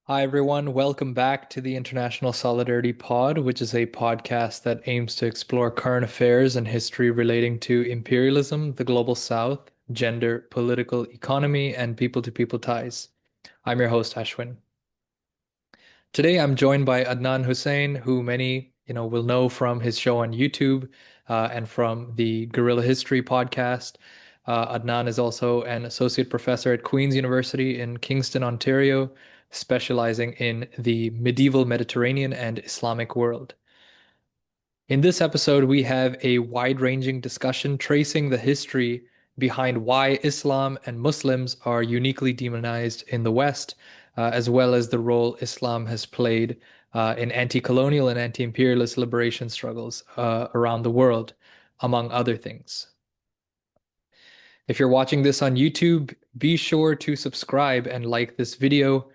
Hi, everyone. Welcome back to the International Solidarity Pod, which is a podcast that aims to explore current affairs and history relating to imperialism, the global south, gender, political economy, and people-to-people ties. I'm your host, Ashwin. Today, I'm joined by Adnan Husain, who many, will know from his show on YouTube, and from the Guerrilla History podcast. Adnan is also an associate professor at Queen's University in Kingston, Ontario, specializing in the medieval Mediterranean and Islamic world. In this episode, we have a wide-ranging discussion tracing the history behind why Islam and Muslims are uniquely demonized in the West, as well as the role Islam has played in anti-colonial and anti-imperialist liberation struggles around the world, among other things. If you're watching this on YouTube, be sure to subscribe and like this video.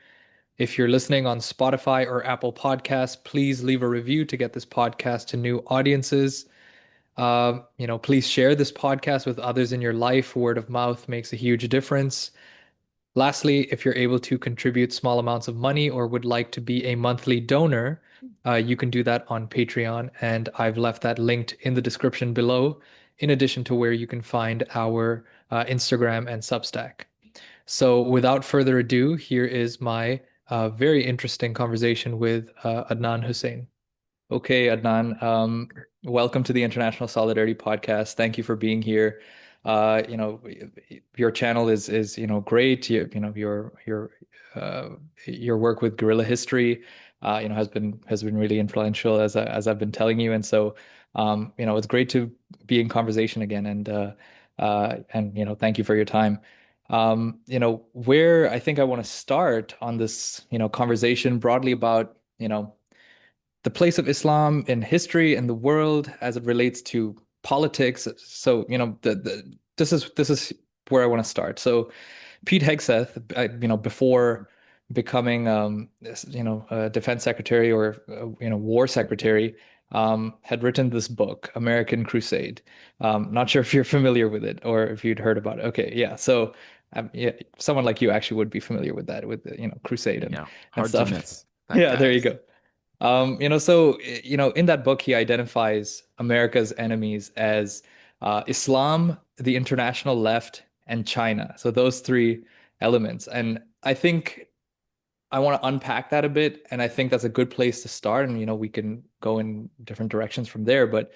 If you're listening on Spotify or Apple Podcasts, please leave a review to get this podcast to new audiences. Please share this podcast with others in your life. Word of mouth makes a huge difference. Lastly, if you're able to contribute small amounts of money or would like to be a monthly donor, you can do that on Patreon, and I've left that linked in the description below, in addition to where you can find our Instagram and Substack. So, without further ado, here is my very interesting conversation with Adnan Husain. Okay, Adnan, welcome to the International Solidarity Podcast. Thank you for being here. Uh, you know, your channel is great. Uh, your work with Guerrilla History, has been really influential as I've been telling you. And so, it's great to be in conversation again. And thank you for your time. Where I think I want to start on this, conversation broadly about, the place of Islam in history and the world as it relates to politics. So, this is where I want to start. So, Pete Hegseth, before becoming, defense secretary or, war secretary, had written this book, American Crusade. Not sure if you're familiar with it or if you'd heard about it. Okay, yeah. So, yeah, someone like you actually would be familiar with that, with the, Crusade and Yeah, and hard to stuff. miss that Yeah, there guy. you go. So in that book, he identifies America's enemies as Islam, the international left, and China. So those three elements. And I think I want to unpack that a bit. And I think that's a good place to start. And, we can go in different directions from there. But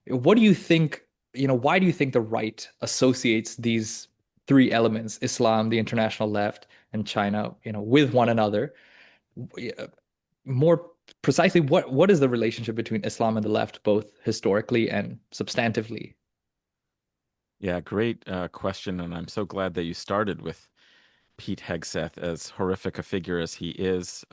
what do you think, why do you think the right associates these three elements, Islam, the international left, and China, with one another? More precisely, what is the relationship between Islam and the left, both historically and substantively? Yeah, great question, and I'm so glad that you started with Pete Hegseth. As horrific a figure as he is,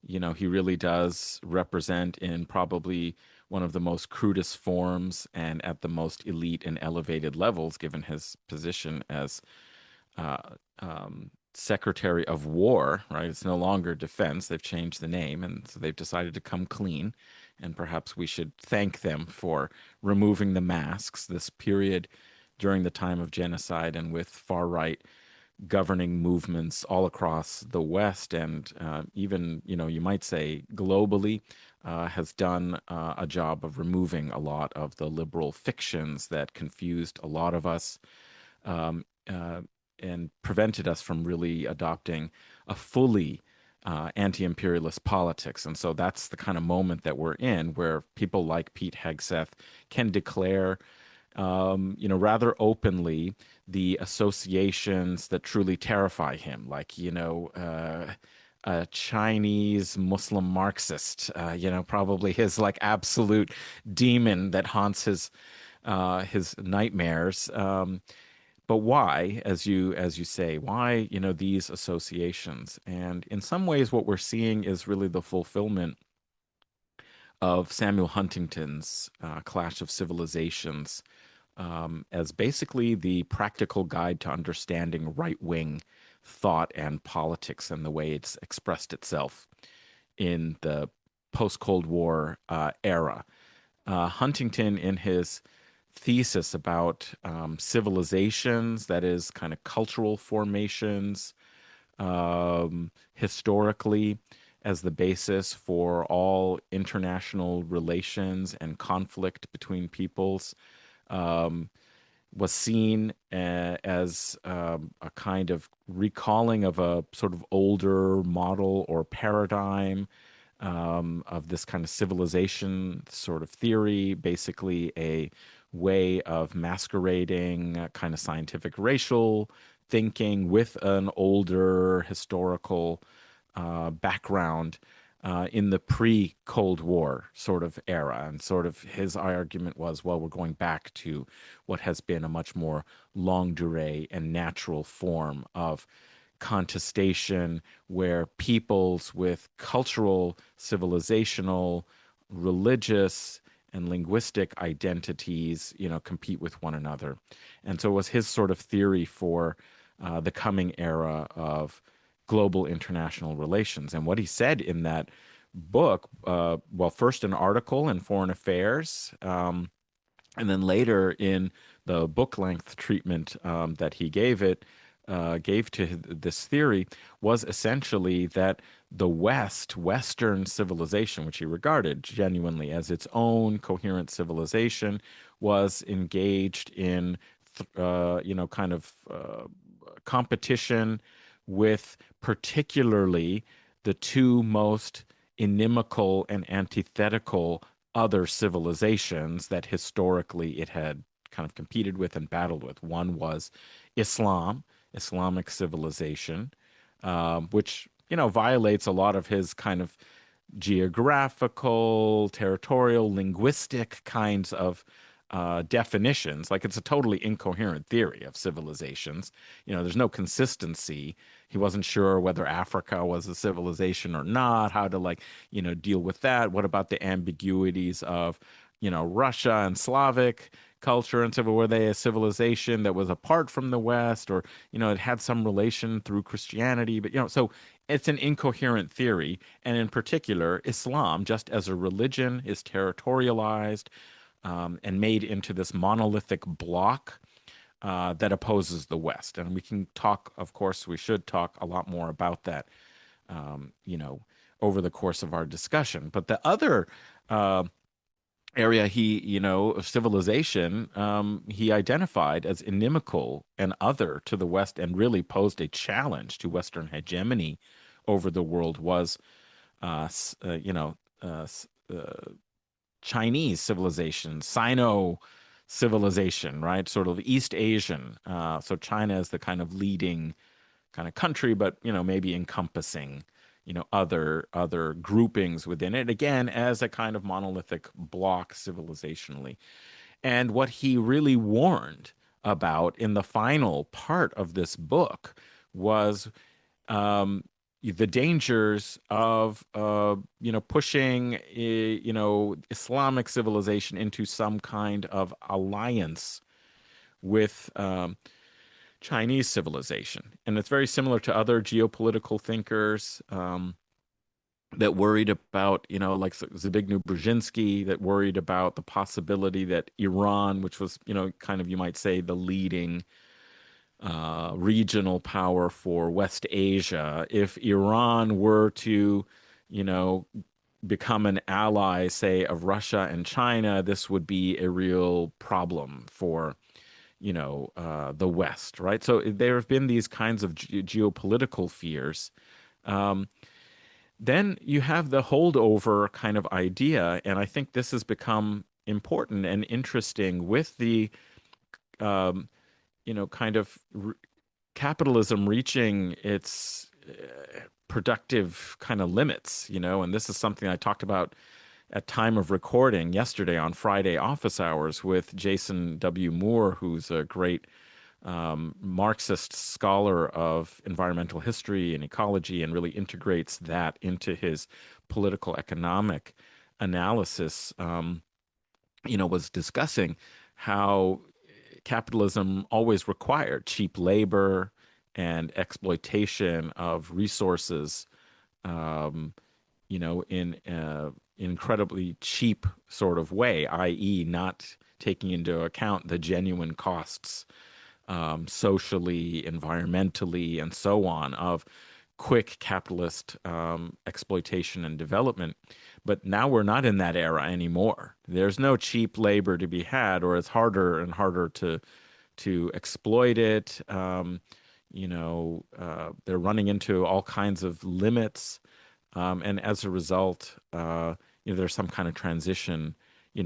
he really does represent in probably one of the most crudest forms and at the most elite and elevated levels, given his position as uh, Secretary of War, right? It's no longer defense. They've changed the name, and so they've decided to come clean. And perhaps we should thank them for removing the masks this period during the time of genocide and with far right governing movements all across the West and even, you might say globally, has done a job of removing a lot of the liberal fictions that confused a lot of us. Um, uh, and prevented us from really adopting a fully anti-imperialist politics. And so that's the kind of moment that we're in, where people like Pete Hegseth can declare, rather openly the associations that truly terrify him, like, a Chinese Muslim Marxist, probably his like absolute demon that haunts his nightmares. But why, as you say, why, these associations? And in some ways, what we're seeing is really the fulfillment of Samuel Huntington's Clash of Civilizations, as basically the practical guide to understanding right-wing thought and politics and the way it's expressed itself in the post-Cold War era. Huntington, in his thesis about civilizations, that is, kind of cultural formations, historically as the basis for all international relations and conflict between peoples. Um, was seen as a kind of recalling of a sort of older model or paradigm of this kind of civilization sort of theory, basically a way of masquerading kind of scientific racial thinking with an older historical background in the pre-Cold War sort of era. And sort of his argument was, well, we're going back to what has been a much more longue durée and natural form of contestation where peoples with cultural, civilizational, religious, and linguistic identities, compete with one another. And so it was his sort of theory for the coming era of global international relations. And what he said in that book, well, first an article in Foreign Affairs, and then later in the book length treatment that he gave to this theory, was essentially that the Western civilization, which he regarded genuinely as its own coherent civilization, was engaged in, kind of competition with particularly the two most inimical and antithetical other civilizations that historically it had kind of competed with and battled with. One was Islam, Islamic civilization, which, violates a lot of his kind of geographical, territorial, linguistic kinds of definitions. Like it's a totally incoherent theory of civilizations. There's no consistency. He wasn't sure whether Africa was a civilization or not, how to deal with that. What about the ambiguities of, Russia and Slavic culture and civil, were they a civilization that was apart from the West, or, it had some relation through Christianity, but, so it's an incoherent theory. And in particular, Islam, just as a religion, is territorialized and made into this monolithic block that opposes the West. And we can talk, of course, we should talk a lot more about that, um, you know, over the course of our discussion. But the other area of civilization, he identified as inimical and other to the West and really posed a challenge to Western hegemony over the world was, uh, s- uh, you know, uh, s- uh, Chinese civilization, Sino civilization, right? Sort of East Asian. So China is the kind of leading kind of country, but maybe encompassing other groupings within it. Again, as a kind of monolithic block civilizationally. And what he really warned about in the final part of this book was um, the dangers of pushing Islamic civilization into some kind of alliance with Chinese civilization. And it's very similar to other geopolitical thinkers that worried about, like Zbigniew Brzezinski, that worried about the possibility that Iran, which was, kind of, you might say, the leading regional power for West Asia, if Iran were to, you know, become an ally, say, of Russia and China, this would be a real problem for, the West, right? So there have been these kinds of geopolitical fears. Um, then you have the holdover kind of idea, and I think this has become important and interesting with the, um, kind of capitalism reaching its productive kind of limits, and this is something I talked about at time of recording yesterday on Friday office hours with Jason W. Moore, who's a great Marxist scholar of environmental history and ecology and really integrates that into his political economic analysis, was discussing how capitalism always required cheap labor and exploitation of resources, um, in incredibly cheap sort of way, i.e., not taking into account the genuine costs socially, environmentally, and so on of quick capitalist exploitation and development. But now we're not in that era anymore. There's no cheap labor to be had, or it's harder and harder to exploit it. They're running into all kinds of limits, and as a result, there's some kind of transition,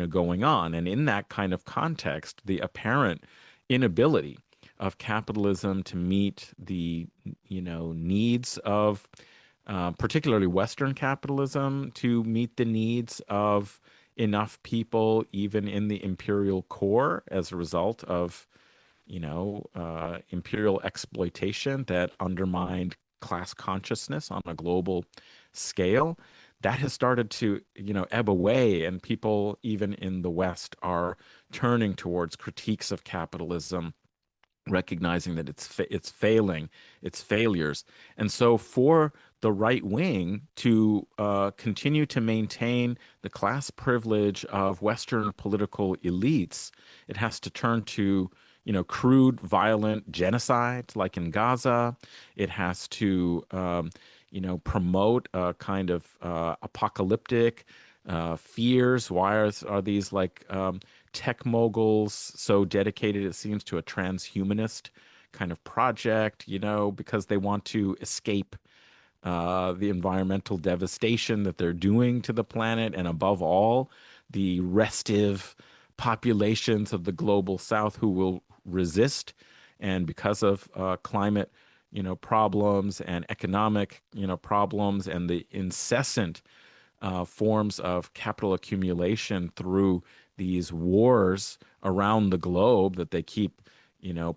going on. And in that kind of context, the apparent inability of capitalism to meet the, needs of, particularly Western capitalism, to meet the needs of enough people, even in the imperial core, as a result of imperial exploitation that undermined class consciousness on a global scale. That has started to, ebb away, and people, even in the West, are turning towards critiques of capitalism, recognizing that it's failing, its failures. And so for the right wing to continue to maintain the class privilege of Western political elites, it has to turn to, crude, violent genocide like in Gaza. It has to, promote a kind of apocalyptic fears. Are these like tech moguls so dedicated, it seems, to a transhumanist kind of project, because they want to escape the environmental devastation that they're doing to the planet, and above all, the restive populations of the global South who will resist. And because of climate, problems and economic, problems and the incessant forms of capital accumulation through these wars around the globe that they keep,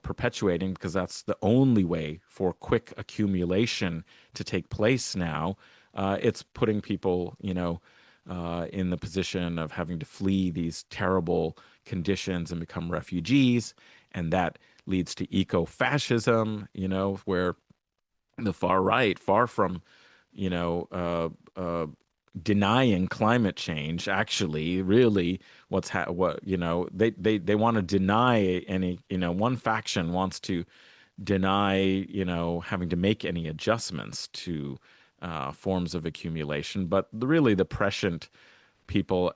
perpetuating, because that's the only way for quick accumulation to take place now. It's putting people, in the position of having to flee these terrible conditions and become refugees. And that leads to eco-fascism, where the far right, far from, you know, uh, uh, denying climate change, actually, really, they want to deny any, one faction wants to deny, having to make any adjustments to forms of accumulation. But really, the prescient people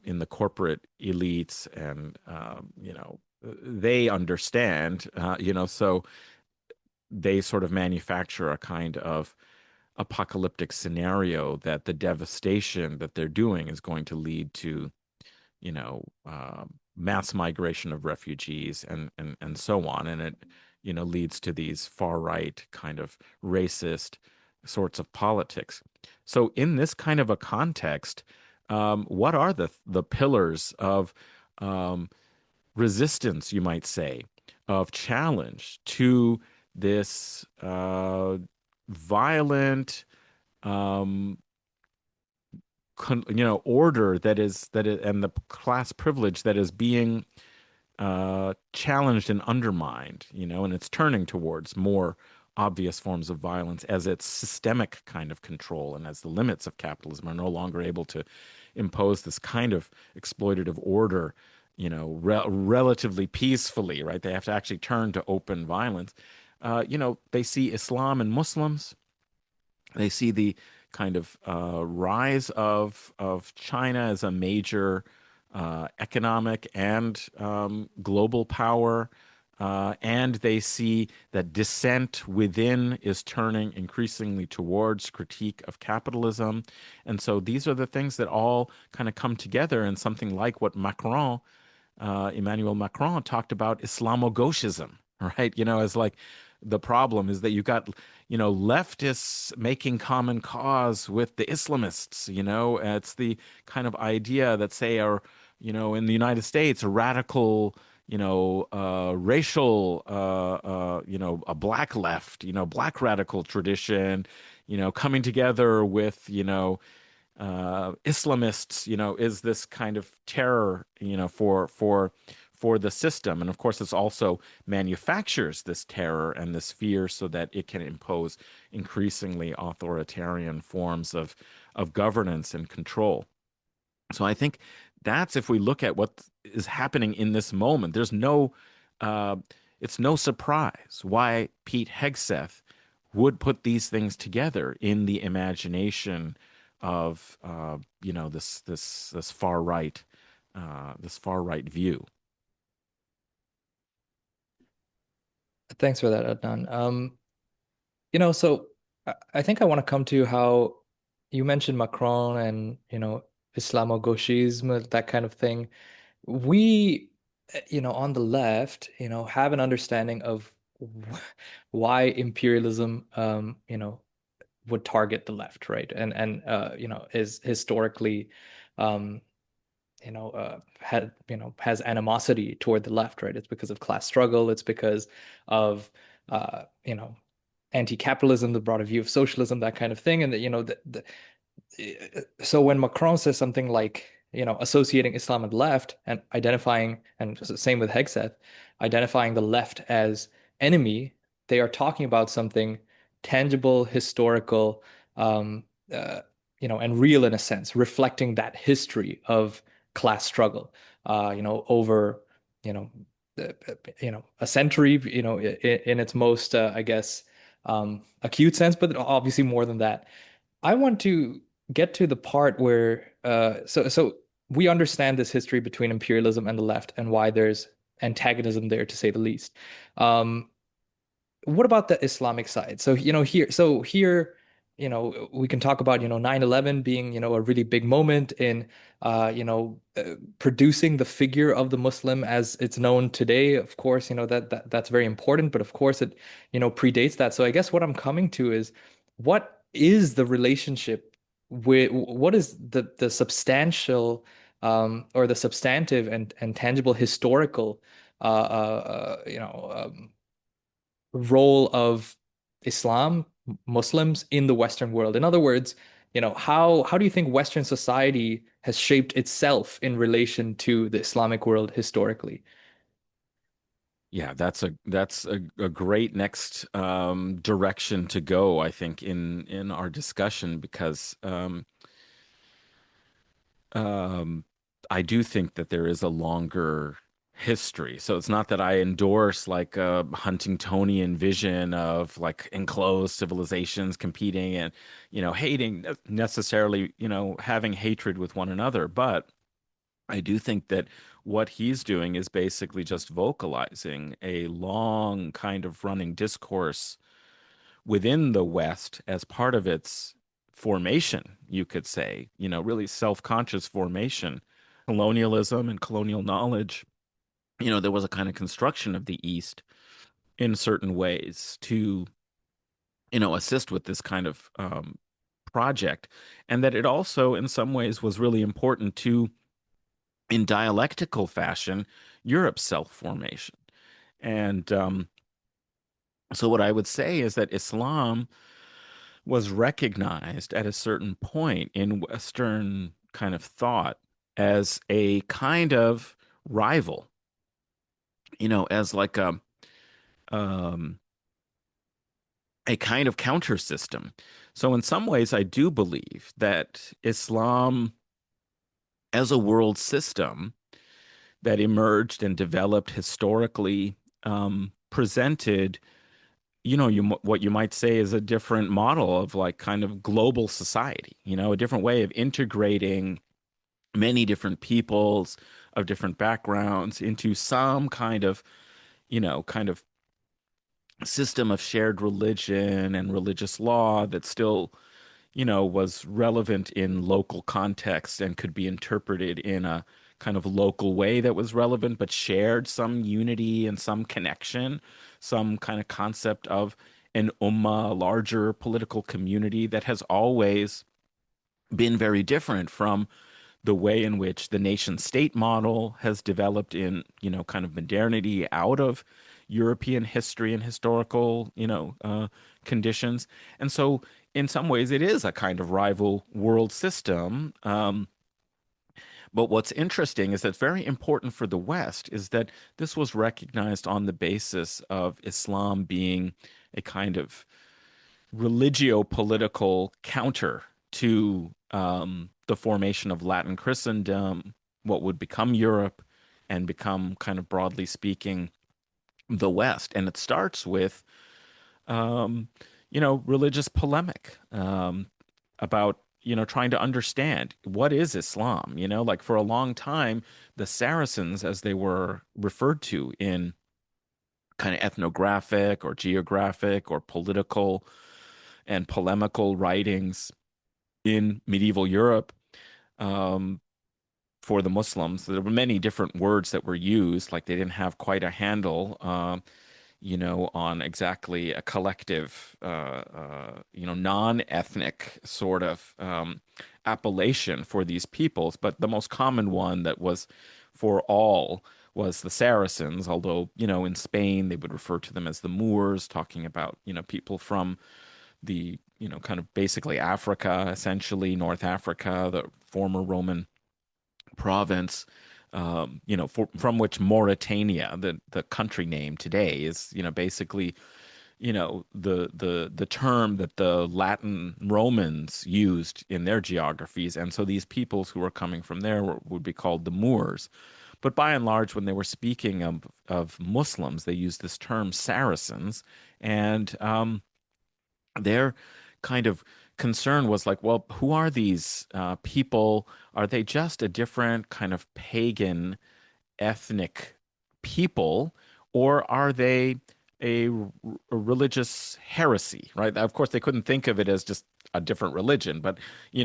in the corporate elites and, they understand, so they sort of manufacture a kind of apocalyptic scenario that the devastation that they're doing is going to lead to, mass migration of refugees and so on. And it, leads to these far right kind of racist sorts of politics. So in this kind of a context, what are the pillars of um, resistance, you might say, of challenge to this violent, um, order that is, and the class privilege that is being challenged and undermined, and it's turning towards more obvious forms of violence as its systemic kind of control, and as the limits of capitalism are no longer able to impose this kind of exploitative order, relatively peacefully, right? They have to actually turn to open violence. They see Islam and Muslims. They see the kind of rise of China as a major economic and global power. And they see that dissent within is turning increasingly towards critique of capitalism. And so these are the things that all kind of come together in something like what Emmanuel Macron talked about, Islamogauchism, right? As like the problem is that you got, leftists making common cause with the Islamists, it's the kind of idea that, say, are, in the United States, a radical, racial, a black left, black radical tradition, coming together with, Islamists, is this kind of terror, for the system. And of course, this also manufactures this terror and this fear so that it can impose increasingly authoritarian forms of governance and control. So I think that's, if we look at what is happening in this moment, uh, it's no surprise why Pete Hegseth would put these things together in the imagination of this far right view. Thanks for that, Adnan. So I think I want to come to how you mentioned Macron and, Islamo-gauchisme, that kind of thing. We, on the left, have an understanding of why imperialism, would target the left, right? And is historically, um, has animosity toward the left, right? It's because of class struggle. It's because of, uh, you know, anti-capitalism, the broader view of socialism, that kind of thing. And so when Macron says something like, associating Islam and the left and identifying, and same with Hegseth, identifying the left as enemy, they are talking about something tangible, historical, um, uh, and real in a sense, reflecting that history of class struggle, over, you know, a century, in its most, I guess, acute sense, but obviously more than that. I want to get to the part where so we understand this history between imperialism and the left and why there's antagonism there, to say the least. Um, what about the Islamic side? So, here, we can talk about, 9/11 being, a really big moment in, producing the figure of the Muslim as it's known today. Of course, that's very important, but of course it, predates that. So I guess what I'm coming to is, what is the relationship with, what is the substantial, or the substantive and tangible historical, role of Islam, Muslims in the Western world? In other words, how do you think Western society has shaped itself in relation to the Islamic world historically? Yeah, that's a great next direction to go, I think, in our discussion because um, I do think that there is a longer history. So it's not that I endorse like a Huntingtonian vision of like enclosed civilizations competing and, hating necessarily, having hatred with one another. But I do think that what he's doing is basically just vocalizing a long kind of running discourse within the West as part of its formation, you could say, really self-conscious formation, colonialism and colonial knowledge. There was a kind of construction of the East in certain ways to, assist with this kind of project. And that it also, in some ways, was really important to, in dialectical fashion, Europe's self-formation. And so, what I would say is that Islam was recognized at a certain point in Western kind of thought as a kind of rival, as like um, a kind of counter system. So, in some ways, I do believe that Islam, as a world system that emerged and developed historically, presented what you might say is a different model of like kind of global society, a different way of integrating many different peoples of different backgrounds into some kind of system of shared religion and religious law that still, was relevant in local context and could be interpreted in a kind of local way that was relevant, but shared some unity and some connection, some kind of concept of an ummah, a larger political community that has always been very different from the way in which the nation state model has developed in, kind of modernity out of European history and historical, conditions. And so, in some ways, it is a kind of rival world system. But what's interesting is that very important for the West is that this was recognized on the basis of Islam being a kind of religio-political counter to the formation of Latin Christendom, what would become Europe, and become kind of broadly speaking the West. And it starts with, um, religious polemic about, trying to understand what is Islam. Like for a long time, the Saracens, as they were referred to in kind of ethnographic or geographic or political and polemical writings in medieval Europe, um, for the Muslims, there were many different words that were used, like they didn't have quite a handle. On exactly a collective, non-ethnic sort of appellation for these peoples. But the most common one that was for all was the Saracens, although, in Spain, they would refer to them as the Moors, talking about, people from the, kind of basically Africa, essentially North Africa, the former Roman province, from which Mauritania, the country name today, is, basically, the term that the Latin Romans used in their geographies. And so these peoples who were coming from there would be called the Moors. But by and large, when they were speaking of Muslims, they used this term Saracens. And their kind of concern was like, well, who are these people? Are they just a different kind of pagan ethnic people, or are they a religious heresy, right? Of course, they couldn't think of it as just a different religion, but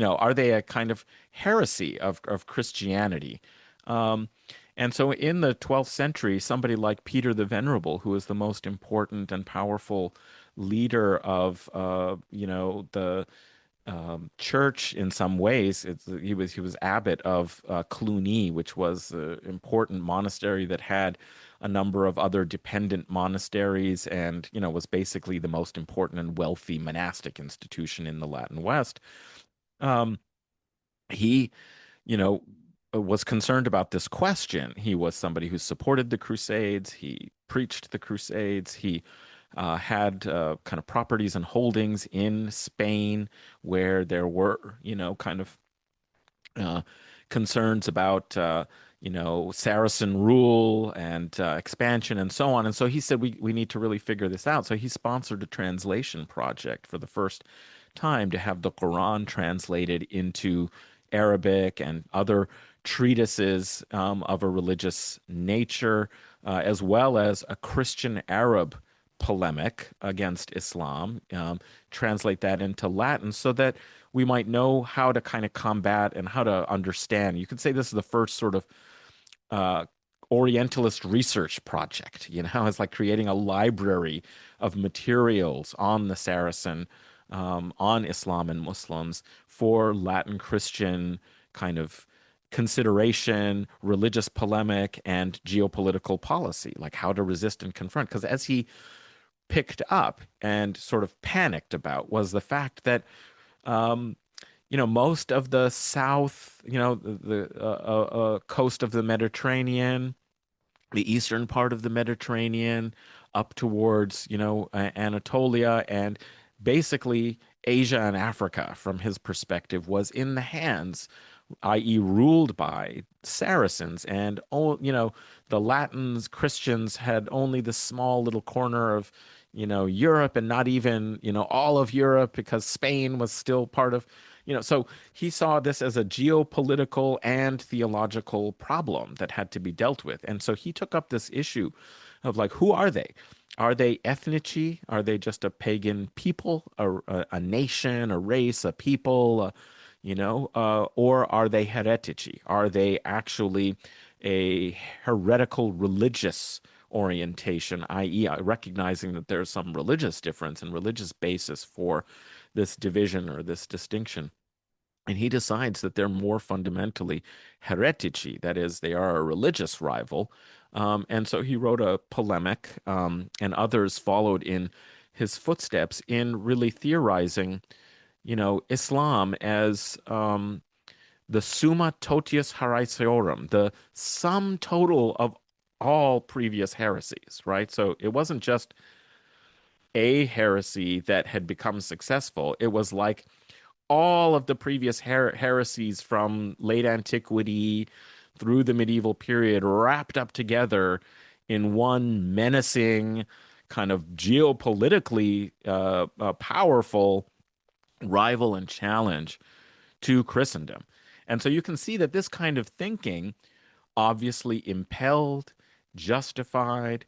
are they a kind of heresy of Christianity? Um, and so in the 12th century, somebody like Peter the Venerable, who was the most important and powerful leader of the church in some ways. He was abbot of Cluny, which was an important monastery that had a number of other dependent monasteries, and was basically the most important and wealthy monastic institution in the Latin West. Um, he you know, was concerned about this question. He was somebody who supported the Crusades. He preached the Crusades. He had kind of properties and holdings in Spain where there were, kind of uh, concerns about, Saracen rule and expansion and so on. And so he said, we need to really figure this out. So he sponsored a translation project for the first time to have the Quran translated into Arabic and other treatises of a religious nature, as well as a Christian Arab polemic against Islam, translate that into Latin so that we might know how to kind of combat and how to understand. You could say this is the first sort of uh, Orientalist research project. It's like creating a library of materials on the Saracen, on Islam and Muslims for Latin Christian kind of consideration, religious polemic, and geopolitical policy, like how to resist and confront. Because as he picked up and sort of panicked about was the fact that um, most of the south, the coast of the Mediterranean, the eastern part of the Mediterranean, up towards, Anatolia, and basically Asia and Africa, from his perspective, was in the hands, i.e., ruled by Saracens. And, oh, the Latins, Christians had only this small little corner of, Europe, and not even, all of Europe, because Spain was still part of, so he saw this as a geopolitical and theological problem that had to be dealt with. And so he took up this issue of like, who are they? Are they ethnici? Are they just a pagan people, a nation, a race, a people, or are they heretici? Are they actually a heretical religious orientation, i.e., recognizing that there's some religious difference and religious basis for this division or this distinction? And he decides that they're more fundamentally heretici, that is, they are a religious rival. And so he wrote a polemic, and others followed in his footsteps in really theorizing, Islam as the summa totius haeresiorum, the sum total of all previous heresies, right? So it wasn't just a heresy that had become successful. It was like all of the previous heresies from late antiquity through the medieval period wrapped up together in one menacing kind of geopolitically powerful rival and challenge to Christendom. And so you can see that this kind of thinking obviously impelled, justified,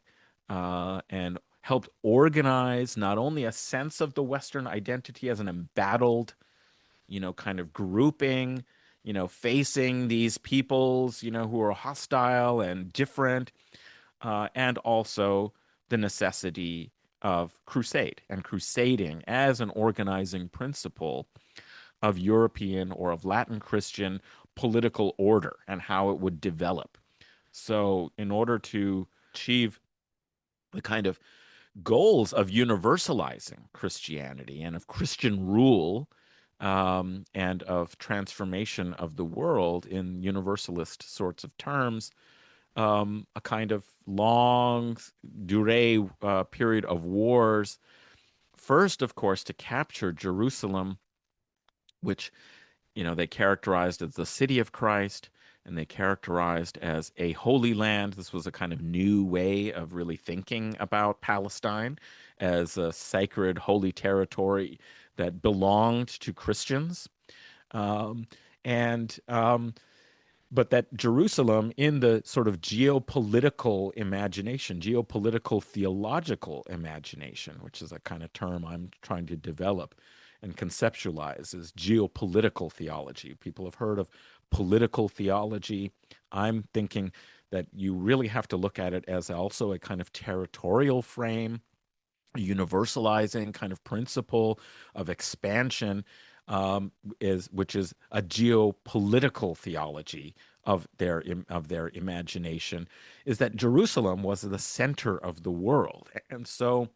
and helped organize not only a sense of the Western identity as an embattled, kind of grouping, facing these peoples, who are hostile and different, and also the necessity of crusade and crusading as an organizing principle of European or of Latin Christian political order and how it would develop. So, in order to achieve the kind of goals of universalizing Christianity and of Christian rule, and of transformation of the world in universalist sorts of terms, a kind of long durée period of wars. First, of course, to capture Jerusalem, which they characterized as the city of Christ, and they characterized as a holy land. This was a kind of new way of really thinking about Palestine as a sacred, holy territory that belonged to Christians. Um, and but that Jerusalem, in the sort of geopolitical imagination, geopolitical theological imagination, which is a kind of term I'm trying to develop and conceptualize, is geopolitical theology. People have heard of political theology. I'm thinking that you really have to look at it as also a kind of territorial frame, universalizing kind of principle of expansion, is which is a geopolitical theology of their imagination, is that Jerusalem was the center of the world, and so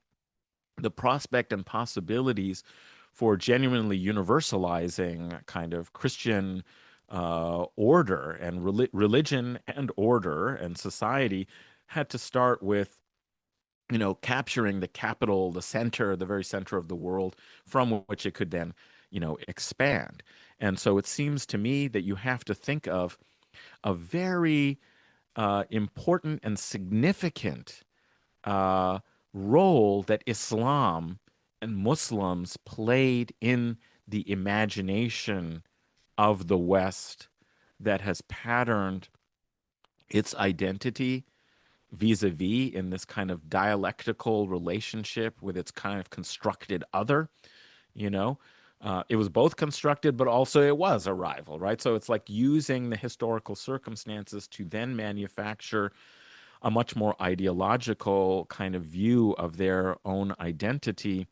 the prospect and possibilities for genuinely universalizing kind of Christian order and religion and order and society had to start with capturing the capital, the center, the very center of the world, from which it could then, expand. And so it seems to me that you have to think of a very important and significant uh, role that Islam and Muslims played in the imagination of the West that has patterned its identity vis-a-vis in this kind of dialectical relationship with its kind of constructed other, you know. It was both constructed, but also it was a rival, right? So it's like using the historical circumstances to then manufacture a much more ideological kind of view of their own identity,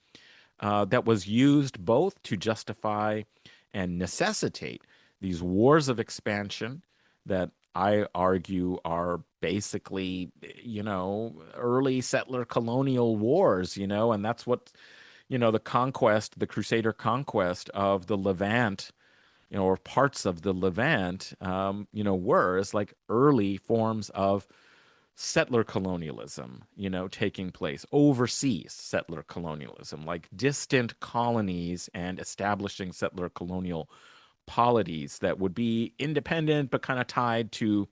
that was used both to justify and necessitate these wars of expansion that I argue are basically, early settler colonial wars, and that's what, the conquest, the Crusader conquest of the Levant, or parts of the Levant, were as like early forms of settler colonialism, taking place, overseas settler colonialism, like distant colonies and establishing settler colonial polities that would be independent but kind of tied to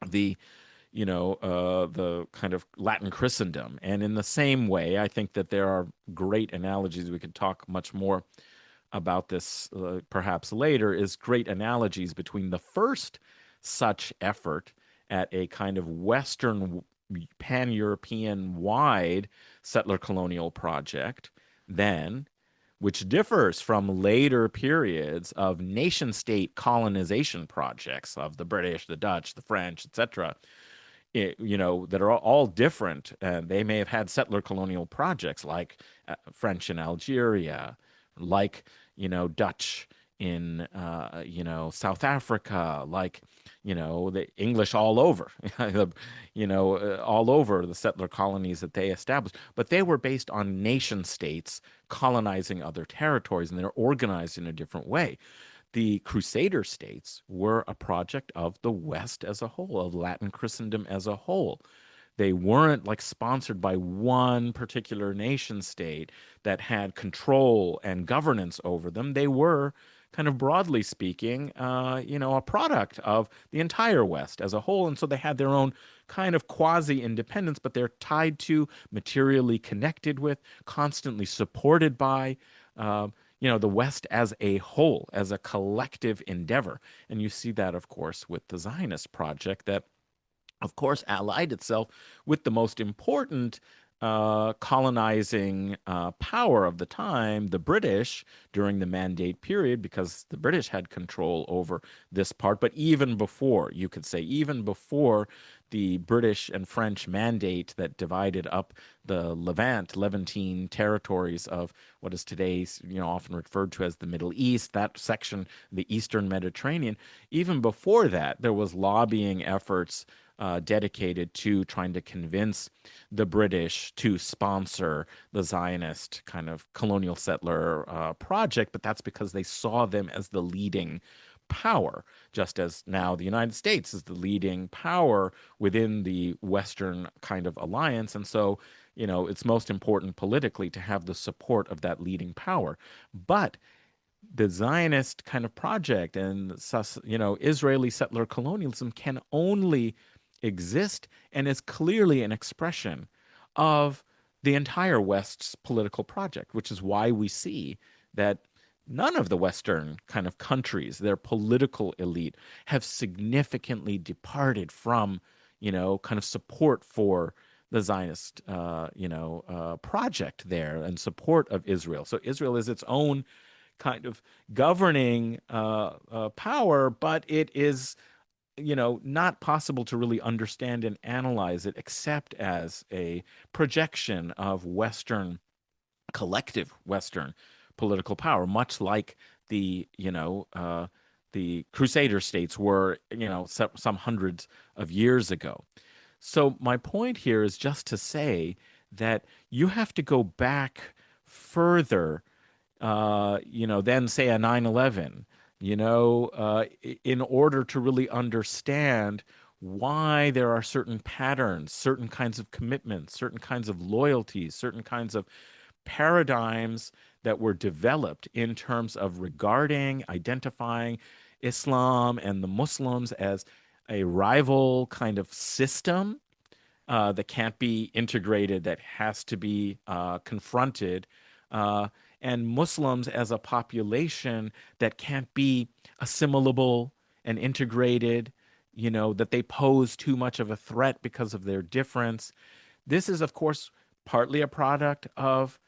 the the kind of Latin Christendom. And in the same way, I think that there are great analogies. We could talk much more about this perhaps later, is great analogies between the first such effort at a kind of Western pan-European wide settler colonial project, then, which differs from later periods of nation state colonization projects of the British, the Dutch, the French, etc., that are all different. And they may have had settler colonial projects like French in Algeria, like, Dutch in, South Africa, like, the English all over, all over the settler colonies that they established. But they were based on nation states colonizing other territories, and they're organized in a different way. The Crusader states were a project of the West as a whole, of Latin Christendom as a whole. They weren't like sponsored by one particular nation state that had control and governance over them. They were kind of broadly speaking, a product of the entire West as a whole. And so they had their own kind of quasi-independence, but they're tied to, materially connected with, constantly supported by, uh, the West as a whole, as a collective endeavor. And you see that, of course, with the Zionist project that of course, allied itself with the most important colonizing power of the time, the British, during the Mandate period, because the British had control over this part. But even before, you could say, even before the British and French Mandate that divided up the Levantine territories of what is today, often referred to as the Middle East, that section, the Eastern Mediterranean, even before that, there was lobbying efforts dedicated to trying to convince the British to sponsor the Zionist kind of colonial settler project, but that's because they saw them as the leading power, just as now the United States is the leading power within the Western kind of alliance. And so, it's most important politically to have the support of that leading power. But the Zionist kind of project and Israeli settler colonialism can only exist and is clearly an expression of the entire West's political project, which is why we see that none of the Western kind of countries, their political elite, have significantly departed from, kind of support for the Zionist, project there and support of Israel. So Israel is its own kind of governing power, but it is, not possible to really understand and analyze it except as a projection of collective Western political power, much like the Crusader states were, some hundreds of years ago. So my point here is just to say that you have to go back further than say a 9/11, in order to really understand why there are certain patterns, certain kinds of commitments, certain kinds of loyalties, certain kinds of paradigms that were developed in terms of regarding, identifying Islam and the Muslims as a rival kind of system that can't be integrated, that has to be confronted, uh, and Muslims as a population that can't be assimilable and integrated, that they pose too much of a threat because of their difference. This is, of course, partly a product of,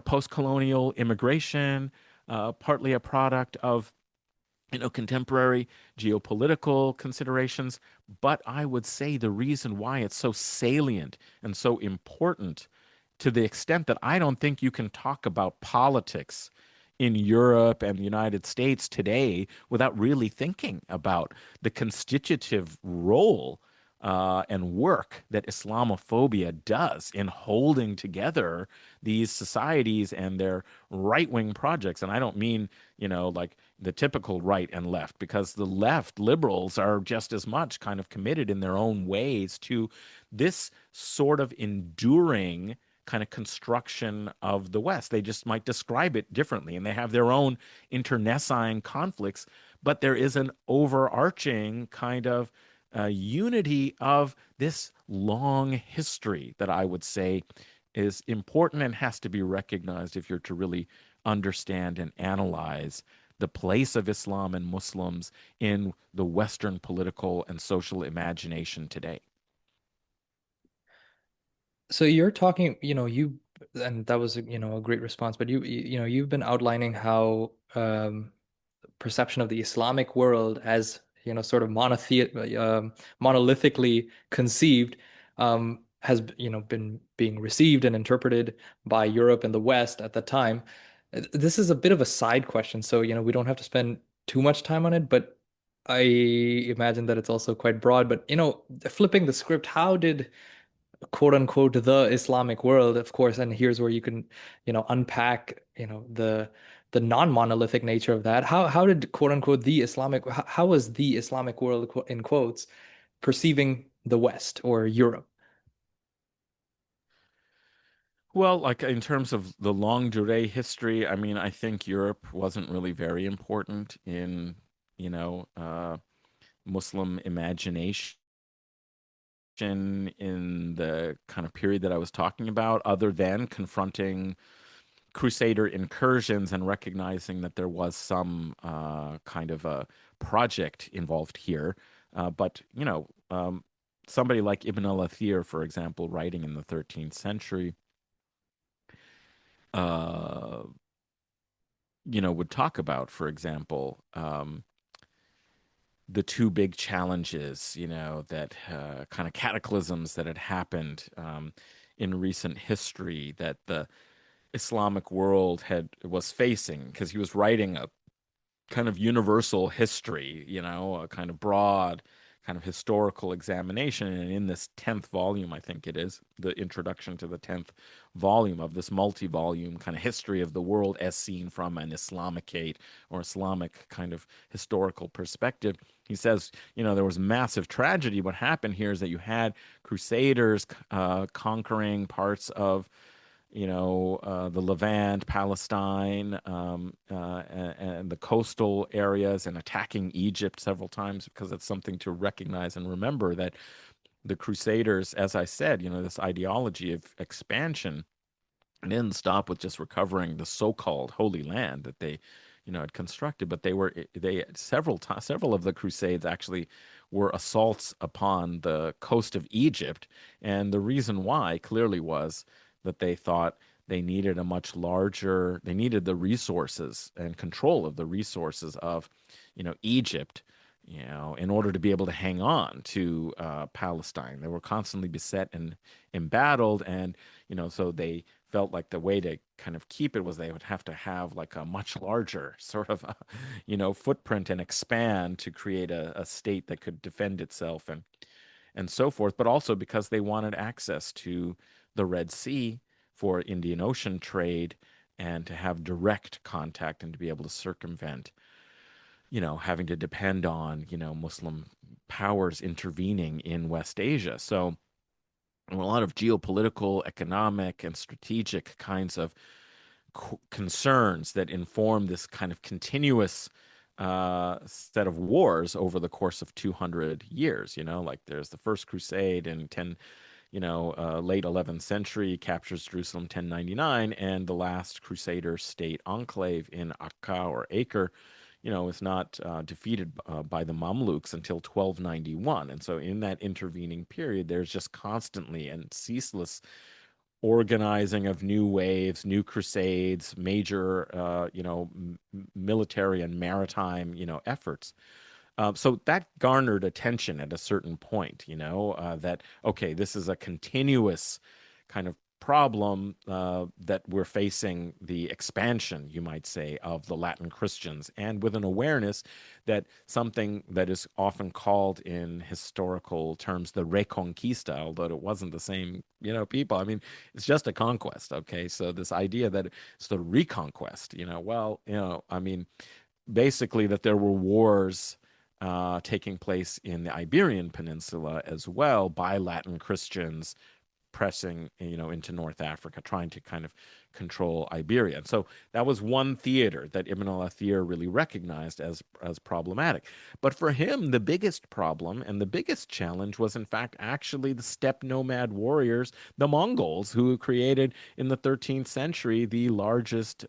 post-colonial immigration, partly a product of contemporary geopolitical considerations. But I would say the reason why it's so salient and so important, to the extent that I don't think you can talk about politics in Europe and the United States today without really thinking about the constitutive role and work that Islamophobia does in holding together these societies and their right-wing projects. And I don't mean, like the typical right and left, because the left liberals are just as much kind of committed in their own ways to this sort of enduring kind of construction of the West. They just might describe it differently, and they have their own internecine conflicts, but there is an overarching kind of unity of this long history that I would say is important and has to be recognized if you're to really understand and analyze the place of Islam and Muslims in the Western political and social imagination today. So you're talking, and that was, a great response, but you've been outlining how perception of the Islamic world as, sort of monolithically conceived, has, been being received and interpreted by Europe and the West at the time. This is a bit of a side question, so, we don't have to spend too much time on it, but I imagine that it's also quite broad. But, flipping the script, how did quote unquote the Islamic world, of course, and here's where you can, unpack, the non-monolithic nature of that. How did quote unquote the Islamic how was the Islamic world in quotes perceiving the West or Europe? Well, like in terms of the longue durée history, I mean, I think Europe wasn't really very important in, you know, Muslim imagination in the kind of period that I was talking about, other than confronting Crusader incursions and recognizing that there was some kind of a project involved here. But, somebody like Ibn al-Athir, for example, writing in the 13th century, uh, would talk about, for example, the two big challenges, that kind of cataclysms that had happened in recent history that the Islamic world had was facing, because he was writing a kind of universal history, a kind of broad kind of historical examination. And in this 10th volume, I think it is, the introduction to the 10th volume of this multi-volume kind of history of the world as seen from an Islamicate or Islamic kind of historical perspective, he says, there was massive tragedy. What happened here is that you had crusaders conquering parts of the Levant, Palestine, and the coastal areas, and attacking Egypt several times, because it's something to recognize and remember that the Crusaders, as I said, this ideology of expansion didn't stop with just recovering the so-called Holy Land that they, had constructed, but they several of the Crusades actually were assaults upon the coast of Egypt, and the reason why clearly was that they thought they needed the resources and control of the resources of, Egypt, in order to be able to hang on to Palestine. They were constantly beset and embattled, and so they felt like the way to kind of keep it was they would have to have like a much larger sort of footprint and expand to create a state that could defend itself and so forth, but also because they wanted access to the Red Sea for Indian Ocean trade and to have direct contact and to be able to circumvent, having to depend on, Muslim powers intervening in West Asia. So a lot of geopolitical, economic, and strategic kinds of concerns that inform this kind of continuous set of wars over the course of 200 years. Like there's the First Crusade in 10, late 11th century, captures Jerusalem 1099, and the last Crusader state enclave in Akka or Acre, is not defeated by the Mamluks until 1291. And so in that intervening period, there's just constantly and ceaseless organizing of new waves, new crusades, major, military and maritime, efforts. So that garnered attention at a certain point, that, okay, this is a continuous kind of problem that we're facing the expansion, you might say, of the Latin Christians, and with an awareness that something that is often called in historical terms the Reconquista, although it wasn't the same, people. I mean, it's just a conquest, okay? So this idea that it's the reconquest, well, I mean, basically that there were wars taking place in the Iberian Peninsula as well by Latin Christians pressing, into North Africa, trying to kind of control Iberia. And so that was one theater that Ibn al-Athir really recognized as problematic. But for him, the biggest problem and the biggest challenge was, in fact, actually the steppe nomad warriors, the Mongols, who created in the 13th century the largest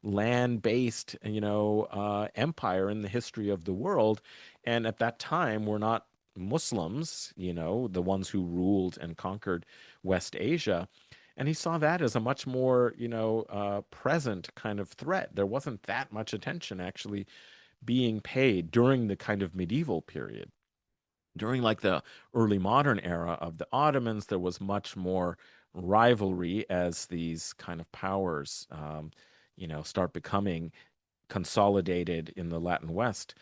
land-based, empire in the history of the world. And at that time, were not Muslims, the ones who ruled and conquered West Asia. And he saw that as a much more, present kind of threat. There wasn't that much attention actually being paid during the kind of medieval period. During like the early modern era of the Ottomans, there was much more rivalry as these kind of powers, start becoming consolidated in the Latin West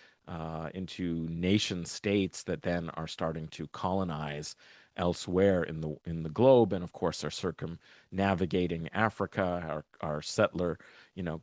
into nation states that then are starting to colonize elsewhere in the globe, and of course are circumnavigating Africa, are settler,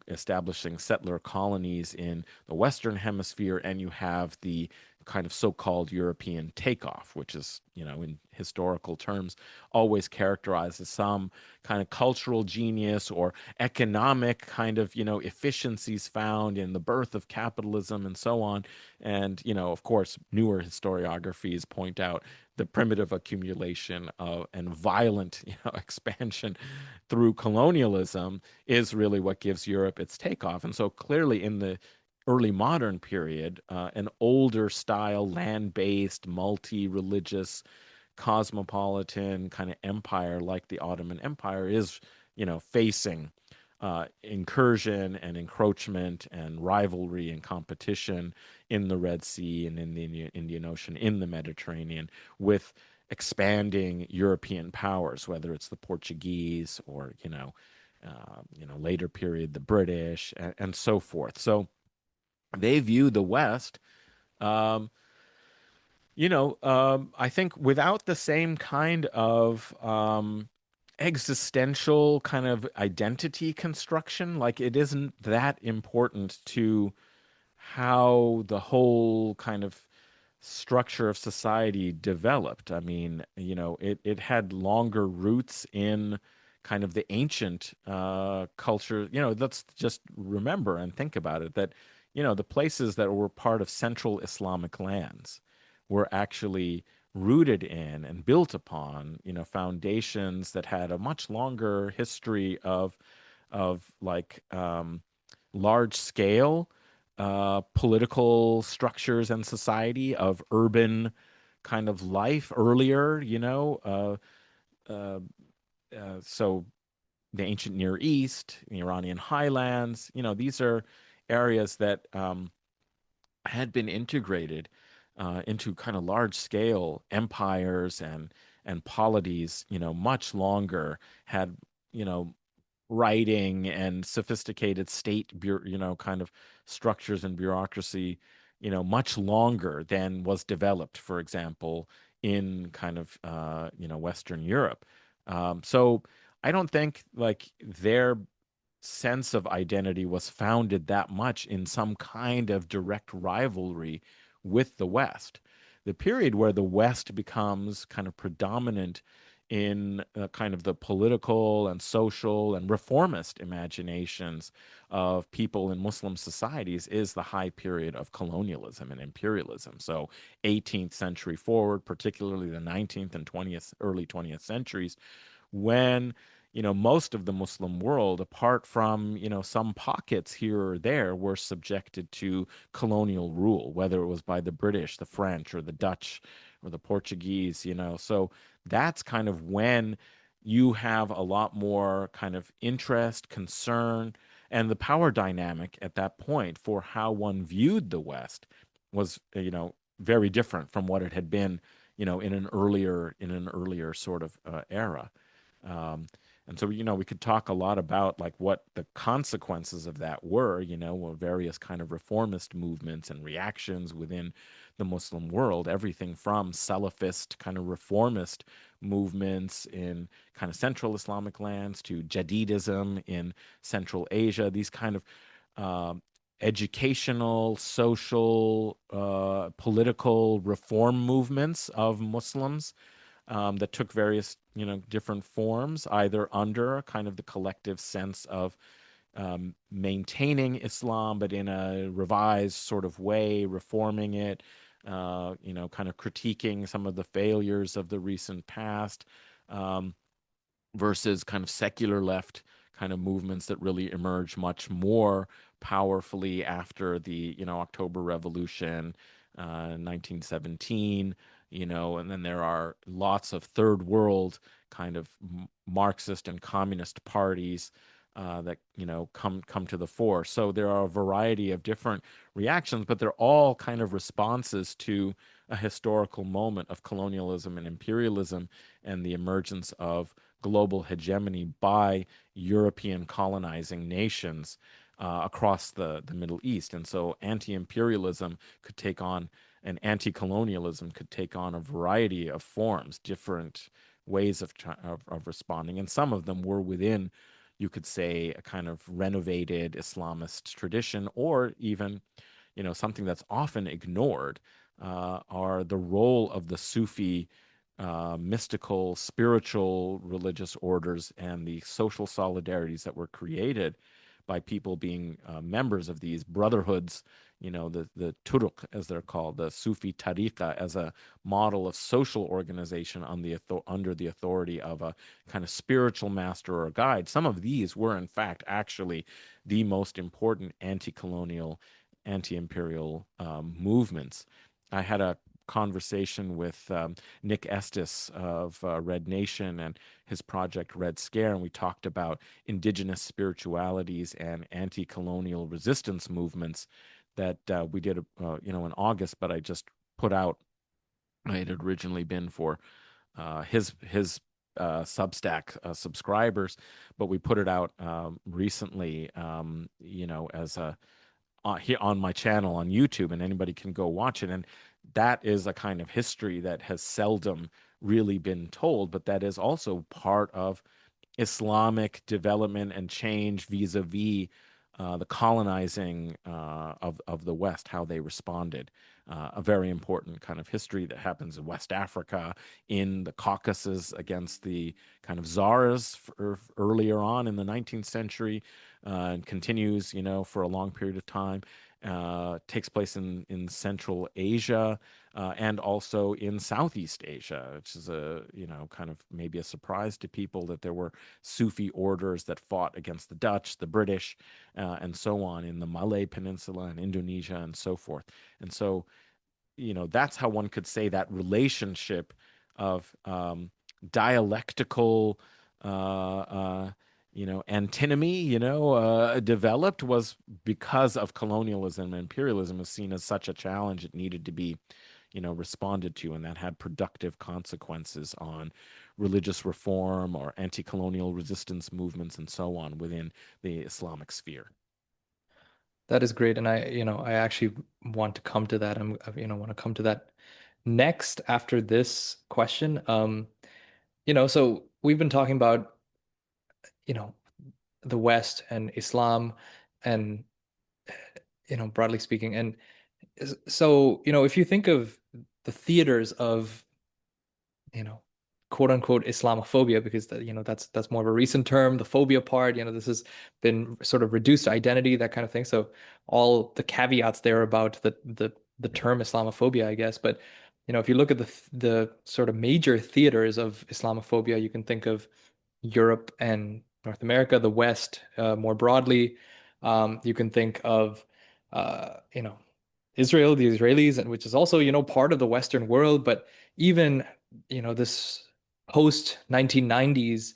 establishing settler colonies in the Western Hemisphere, and you have the kind of so-called European takeoff, which is, in historical terms, always characterized as some kind of cultural genius or economic kind of, efficiencies found in the birth of capitalism and so on. And, of course, newer historiographies point out the primitive accumulation of and violent, expansion through colonialism is really what gives Europe its takeoff. And so clearly in the early modern period, an older style, land-based, multi-religious, cosmopolitan kind of empire like the Ottoman Empire is, facing incursion and encroachment and rivalry and competition in the Red Sea and in the Indian Ocean, in the Mediterranean, with expanding European powers, whether it's the Portuguese or, later period, the British and so forth. So they view the West, um, I think without the same kind of existential kind of identity construction, like it isn't that important to how the whole kind of structure of society developed. I mean, it had longer roots in kind of the ancient culture. Let's just remember and think about it that, the places that were part of central Islamic lands were actually rooted in and built upon, foundations that had a much longer history of like large scale political structures and society, of urban kind of life earlier, uh, so the ancient Near East, the Iranian highlands, these are areas that had been integrated into kind of large scale empires and polities, much longer, had, you know, writing and sophisticated state, kind of structures and bureaucracy, much longer than was developed, for example, in kind of, Western Europe. So I don't think like their sense of identity was founded that much in some kind of direct rivalry with the West. The period where the West becomes kind of predominant in kind of the political and social and reformist imaginations of people in Muslim societies is the high period of colonialism and imperialism. So 18th century forward, particularly the 19th and 20th, early 20th centuries, when, most of the Muslim world, apart from, some pockets here or there, were subjected to colonial rule, whether it was by the British, the French, or the Dutch, or the Portuguese. So that's kind of when you have a lot more kind of interest, concern, and the power dynamic at that point for how one viewed the West was, very different from what it had been, in an earlier sort of era. Um, and so, we could talk a lot about like what the consequences of that were, various kind of reformist movements and reactions within the Muslim world, everything from Salafist kind of reformist movements in kind of central Islamic lands to Jadidism in Central Asia, these kind of um educational, social, political reform movements of Muslims that took various, different forms, either under kind of the collective sense of maintaining Islam, but in a revised sort of way, reforming it, kind of critiquing some of the failures of the recent past, um, versus kind of secular left kind of movements that really emerged much more powerfully after the, October Revolution, 1917, and then there are lots of third world kind of Marxist and communist parties that, come to the fore. So there are a variety of different reactions, but they're all kind of responses to a historical moment of colonialism and imperialism and the emergence of global hegemony by European colonizing nations across the Middle East. And so anti-imperialism could take on, and anti-colonialism could take on a variety of forms, different ways of responding. And some of them were within, you could say, a kind of renovated Islamist tradition, or even, something that's often ignored, are the role of the Sufi mystical, spiritual religious orders and the social solidarities that were created by people being members of these brotherhoods, the Turuk, as they're called, the Sufi tariqa, as a model of social organization under the authority of a kind of spiritual master or guide. Some of these were, in fact, actually the most important anti-colonial, anti-imperial movements. I had a conversation with Nick Estes of Red Nation and his project Red Scare, and we talked about indigenous spiritualities and anti-colonial resistance movements that we did, in August. But I just put out. I had originally been for his Substack subscribers, but we put it out recently, as a here on my channel on YouTube, and anybody can go watch it. And that is a kind of history that has seldom really been told, but that is also part of Islamic development and change vis-a-vis the colonizing of the West, how they responded. A very important kind of history that happens in West Africa, in the Caucasus against the kind of czars earlier on in the 19th century, and continues, for a long period of time. Takes place in Central Asia, and also in Southeast Asia, which is kind of maybe a surprise to people that there were Sufi orders that fought against the Dutch, the British, and so on in the Malay Peninsula and Indonesia and so forth. And so, that's how one could say that relationship of dialectical antinomy, developed, was because of colonialism and imperialism was seen as such a challenge. It needed to be, responded to, and that had productive consequences on religious reform or anti-colonial resistance movements and so on within the Islamic sphere. That is great, and I actually want to come to that. Want to come to that next after this question. So we've been talking about, you know, the West and Islam, and broadly speaking, and so if you think of the theaters of, you know, quote unquote Islamophobia, because that's more of a recent term, the phobia part, this has been sort of reduced identity, that kind of thing. So all the caveats there about the term Islamophobia, I guess. But if you look at the sort of major theaters of Islamophobia, you can think of Europe and North America, the West, more broadly. You can think of Israel, the Israelis, and which is also, part of the Western world, but even, this post 1990s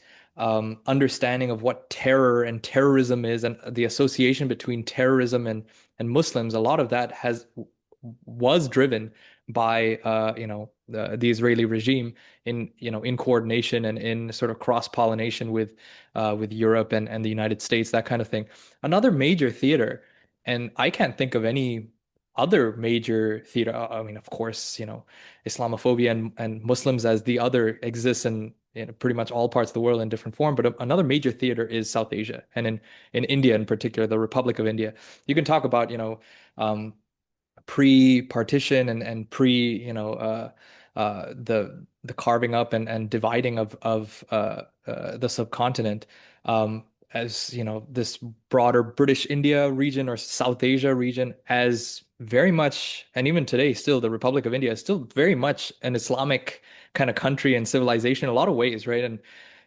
understanding of what terror and terrorism is, and the association between terrorism and Muslims, a lot of that was driven by the Israeli regime in coordination and in sort of cross-pollination with Europe and the United States, that kind of thing. Another major theater, and I can't think of any other major theater. I mean, of course, Islamophobia and Muslims as the other exists in pretty much all parts of the world in different form. But another major theater is South Asia, and in India in particular, the Republic of India. You can talk about, um, pre-partition and pre, the carving up and dividing of the subcontinent, as this broader British India region or South Asia region, as very much, and even today still, the Republic of India is still very much an Islamic kind of country and civilization in a lot of ways, right? And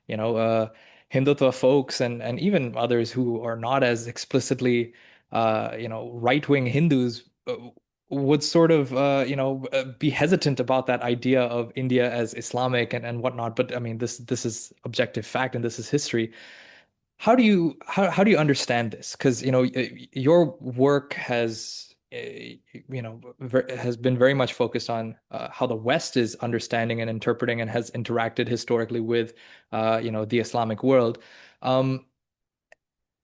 Hindutva folks and even others who are not as explicitly right-wing Hindus, would sort of be hesitant about that idea of India as Islamic and whatnot. But I mean, this is objective fact, and this is history. How do you understand this? Because your work has has been very much focused on how the West is understanding and interpreting and has interacted historically with the Islamic world. Um,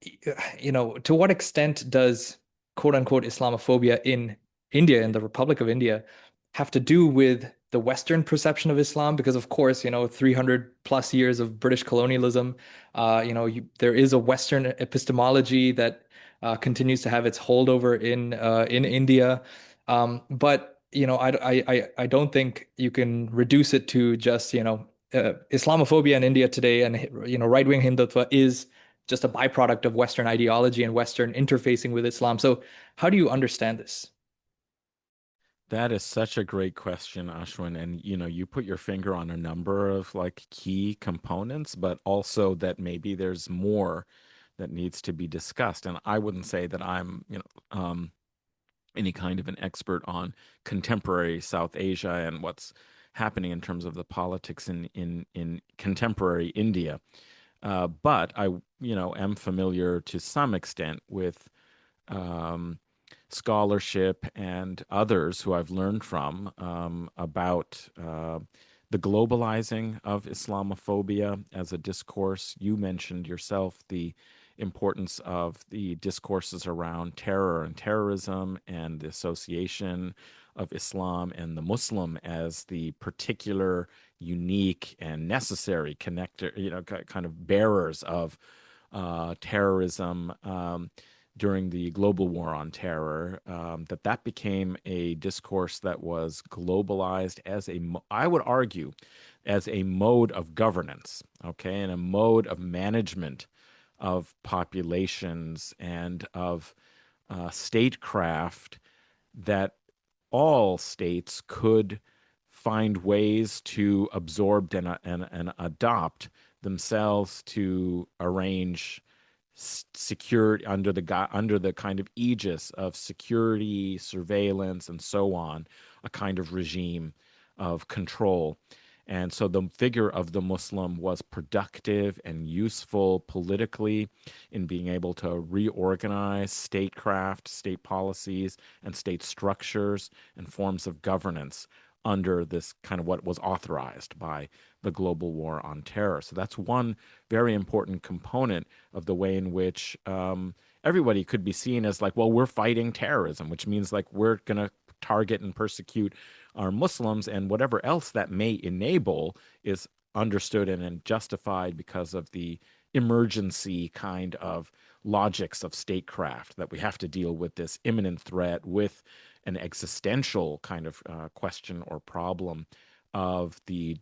to what extent does quote unquote Islamophobia in India, in the Republic of India, have to do with the Western perception of Islam? Because of course, 300 plus years of British colonialism, there is a Western epistemology that continues to have its holdover in India. But I don't think you can reduce it to just Islamophobia in India today, and right-wing Hindutva is just a byproduct of Western ideology and Western interfacing with Islam. So how do you understand this? That is such a great question, Ashwin. And you put your finger on a number of like key components, but also that maybe there's more that needs to be discussed. And I wouldn't say that I'm, any kind of an expert on contemporary South Asia and what's happening in terms of the politics in contemporary India. But I, am familiar to some extent with um, scholarship and others who I've learned from about the globalizing of Islamophobia as a discourse. You mentioned yourself the importance of the discourses around terror and terrorism and the association of Islam and the Muslim as the particular, unique, and necessary connector, kind of bearers of terrorism. During the global war on terror, that became a discourse that was globalized as I would argue, as a mode of governance, okay, and a mode of management of populations and of statecraft that all states could find ways to absorb and adopt themselves to arrange secure under the kind of aegis of security, surveillance, and so on, a kind of regime of control. And so the figure of the Muslim was productive and useful politically in being able to reorganize statecraft, state policies, and state structures and forms of governance under this kind of what was authorized by the global war on terror. So that's one very important component of the way in which everybody could be seen as like, well, we're fighting terrorism, which means like we're going to target and persecute our Muslims, and whatever else that may enable is understood and justified because of the emergency kind of logics of statecraft, that we have to deal with this imminent threat with an existential kind of question or problem of the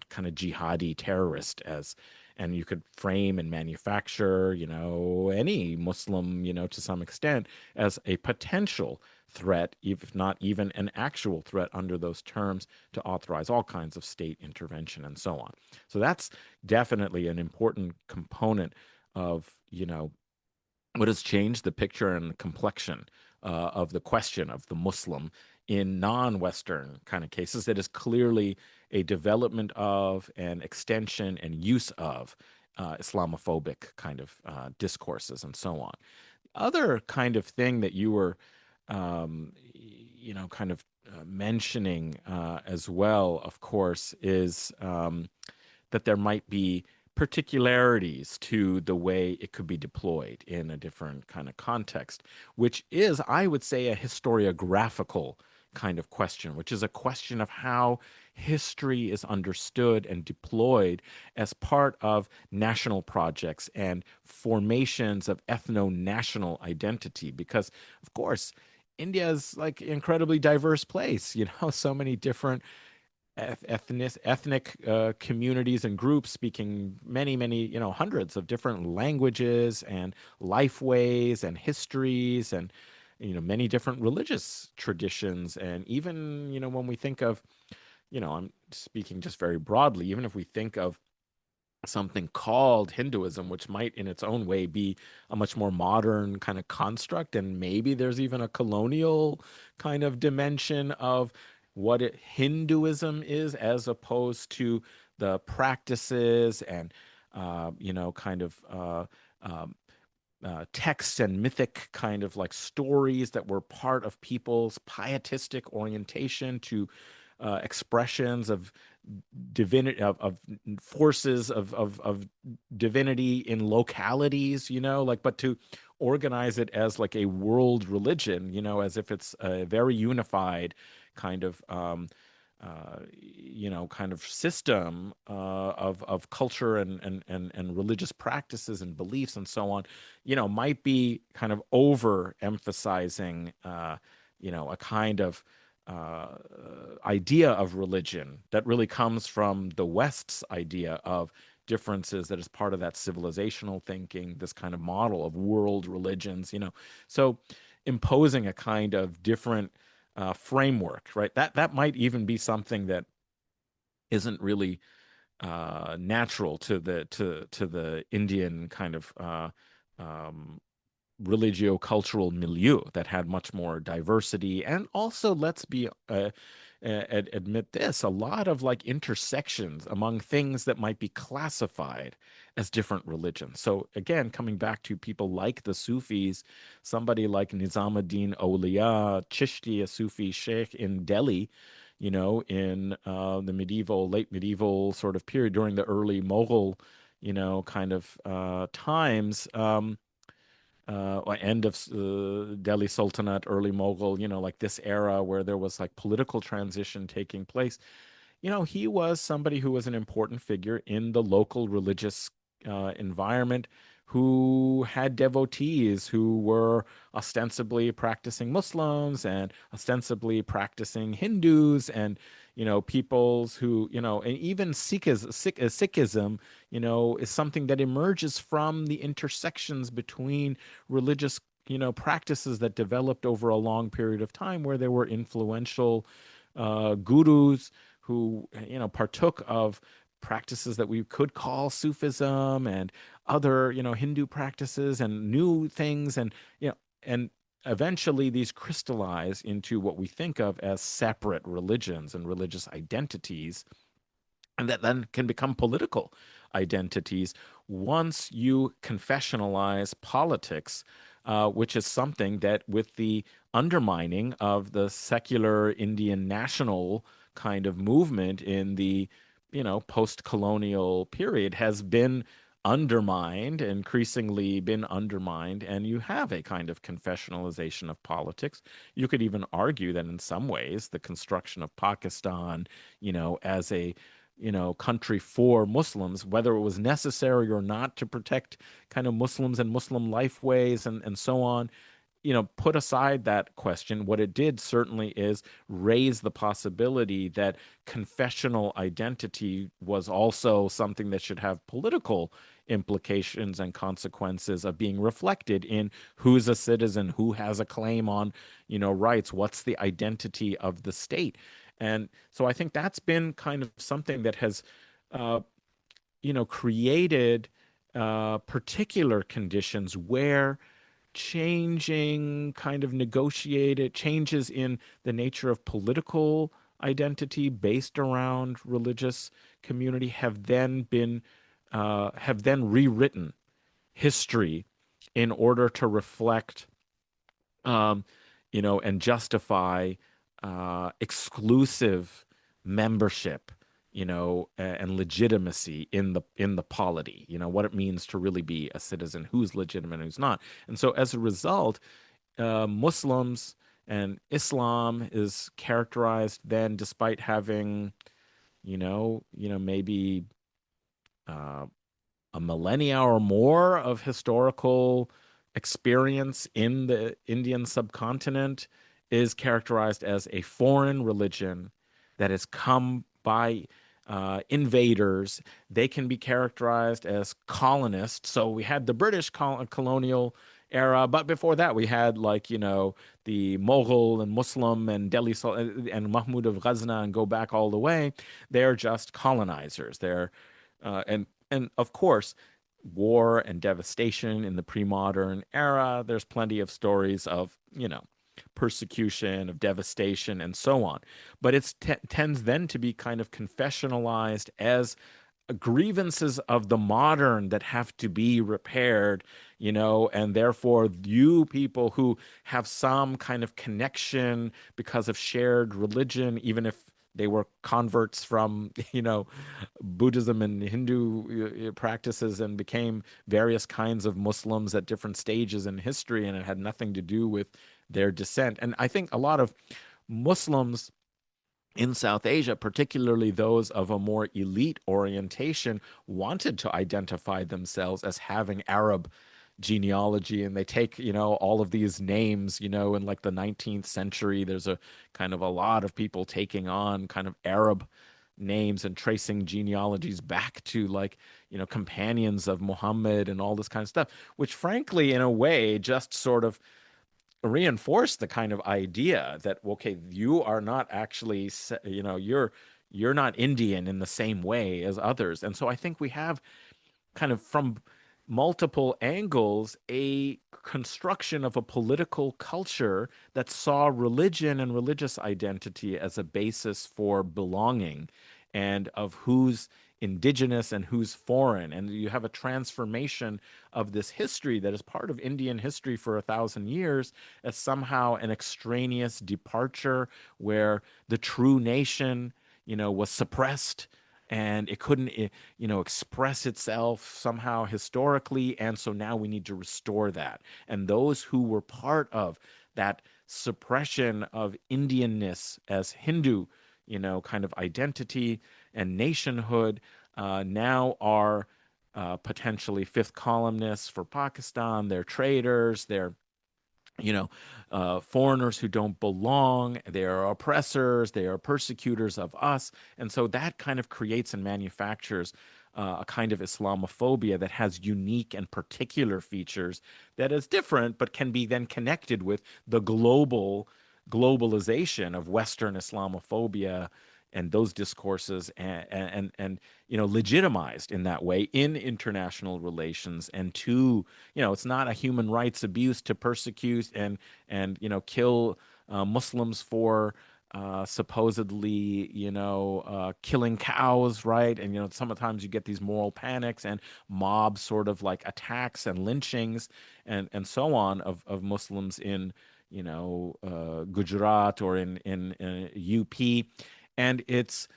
kind of jihadi terrorist. As And you could frame and manufacture any Muslim to some extent as a potential threat, if not even an actual threat under those terms, to authorize all kinds of state intervention and so on. So that's definitely an important component of what has changed the picture and the complexion of the question of the Muslim in non-Western kind of cases. That is clearly a development of, an extension and use of Islamophobic kind of discourses and so on. Other kind of thing that you were, kind of mentioning as well, of course, is that there might be particularities to the way it could be deployed in a different kind of context, which is, I would say, a historiographical kind of question, which is a question of how history is understood and deployed as part of national projects and formations of ethno-national identity. Because, of course, India is like an incredibly diverse place, so many different ethnic communities and groups speaking many, hundreds of different languages and life ways and histories, and many different religious traditions. And even when we think of, I'm speaking just very broadly, even if we think of something called Hinduism, which might in its own way be a much more modern kind of construct, and maybe there's even a colonial kind of dimension of what Hinduism is, as opposed to the practices and kind of um, texts and mythic kind of like stories that were part of people's pietistic orientation to expressions of divinity, of forces of divinity in localities, like, but to organize it as like a world religion, as if it's a very unified kind of kind of system of culture and religious practices and beliefs and so on, might be kind of overemphasizing, a kind of uh, idea of religion that really comes from the West's idea of differences that is part of that civilizational thinking, this kind of model of world religions. So imposing a kind of different framework, right? That might even be something that isn't really natural to the Indian kind of um, religio-cultural milieu that had much more diversity, and also, let's be admit this, a lot of like intersections among things that might be classified as different religions. So again, coming back to people like the Sufis, somebody like Nizamuddin Awliya Chishti, a Sufi sheikh in Delhi, in the late medieval sort of period during the early Mughal, kind of times. Or end of Delhi Sultanate, early Mughal, like this era where there was like political transition taking place. He was somebody who was an important figure in the local religious environment, who had devotees who were ostensibly practicing Muslims and ostensibly practicing Hindus, and peoples who, and even Sikhism, is something that emerges from the intersections between religious practices that developed over a long period of time, where there were influential gurus who partook of practices that we could call Sufism and other Hindu practices and new things, and eventually these crystallize into what we think of as separate religions and religious identities, and that then can become political identities once you confessionalize politics, which is something that, with the undermining of the secular Indian national kind of movement in the post-colonial period, has been undermined, increasingly been undermined, and you have a kind of confessionalization of politics. You could even argue that in some ways the construction of Pakistan, as a country for Muslims, whether it was necessary or not to protect kind of Muslims and Muslim life ways and so on, put aside that question. What it did certainly is raise the possibility that confessional identity was also something that should have political implications and consequences of being reflected in who's a citizen, who has a claim on, rights, what's the identity of the state. And so I think that's been kind of something that has, uh, created particular conditions where changing kind of negotiated changes in the nature of political identity based around religious community have then rewritten history in order to reflect um, and justify exclusive membership, and legitimacy in the polity, what it means to really be a citizen, who's legitimate and who's not. And so as a result, Muslims and Islam is characterized then, despite having, maybe uh, a millennia or more of historical experience in the Indian subcontinent, is characterized as a foreign religion that has come by invaders. They can be characterized as colonists. So we had the British colonial era, but before that we had, like, the Mughal and Muslim and Delhi and Mahmud of Ghazna, and go back all the way. They're just colonizers. And of course, war and devastation in the pre-modern era. There's plenty of stories of, persecution, of devastation, and so on. But it tends then to be kind of confessionalized as grievances of the modern that have to be repaired, and therefore you people who have some kind of connection because of shared religion, even if they were converts from, Buddhism and Hindu practices, and became various kinds of Muslims at different stages in history, and it had nothing to do with their descent. And I think a lot of Muslims in South Asia, particularly those of a more elite orientation, wanted to identify themselves as having Arab genealogy. And they take, all of these names, in like the 19th century, there's a kind of a lot of people taking on kind of Arab names and tracing genealogies back to like, companions of Muhammad and all this kind of stuff, which frankly, in a way, just sort of reinforce the kind of idea that okay, you are not actually you're not Indian in the same way as others. And so I think we have kind of from multiple angles a construction of a political culture that saw religion and religious identity as a basis for belonging and of who's indigenous and who's foreign. And you have a transformation of this history that is part of Indian history for 1,000 years as somehow an extraneous departure where the true nation, was suppressed and it couldn't, express itself somehow historically. And so now we need to restore that. And those who were part of that suppression of Indianness as Hindu, kind of identity and nationhood, now are potentially fifth columnists for Pakistan. They're traitors. They're foreigners who don't belong. They are oppressors. They are persecutors of us. And so that kind of creates and manufactures a kind of Islamophobia that has unique and particular features that is different, but can be then connected with the globalization of Western Islamophobia and those discourses and legitimized in that way in international relations. And to it's not a human rights abuse to persecute and kill Muslims for supposedly killing cows, right? And sometimes you get these moral panics and mob sort of like attacks and lynchings and so on of Muslims in Gujarat or in UP. And it's,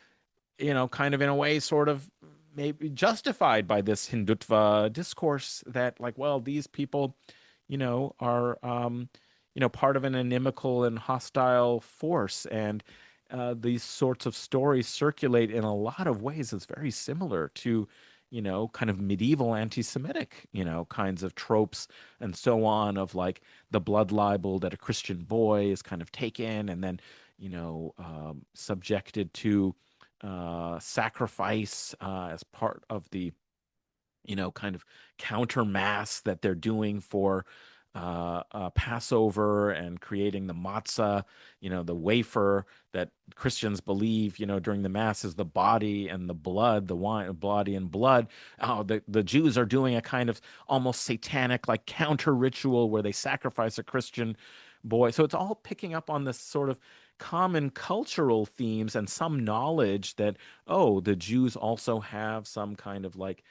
kind of in a way sort of maybe justified by this Hindutva discourse that like, well, these people, are, part of an inimical and hostile force. And these sorts of stories circulate in a lot of ways is very similar to, kind of medieval anti-Semitic, kinds of tropes and so on of like the blood libel that a Christian boy is kind of taken and then subjected to sacrifice as part of the, kind of counter mass that they're doing for Passover and creating the matzah, the wafer that Christians believe, during the mass is the body and the blood, the wine, body and blood. Oh, the Jews are doing a kind of almost satanic, like counter ritual where they sacrifice a Christian boy. So it's all picking up on this sort of common cultural themes and some knowledge that, oh, the Jews also have some kind of like,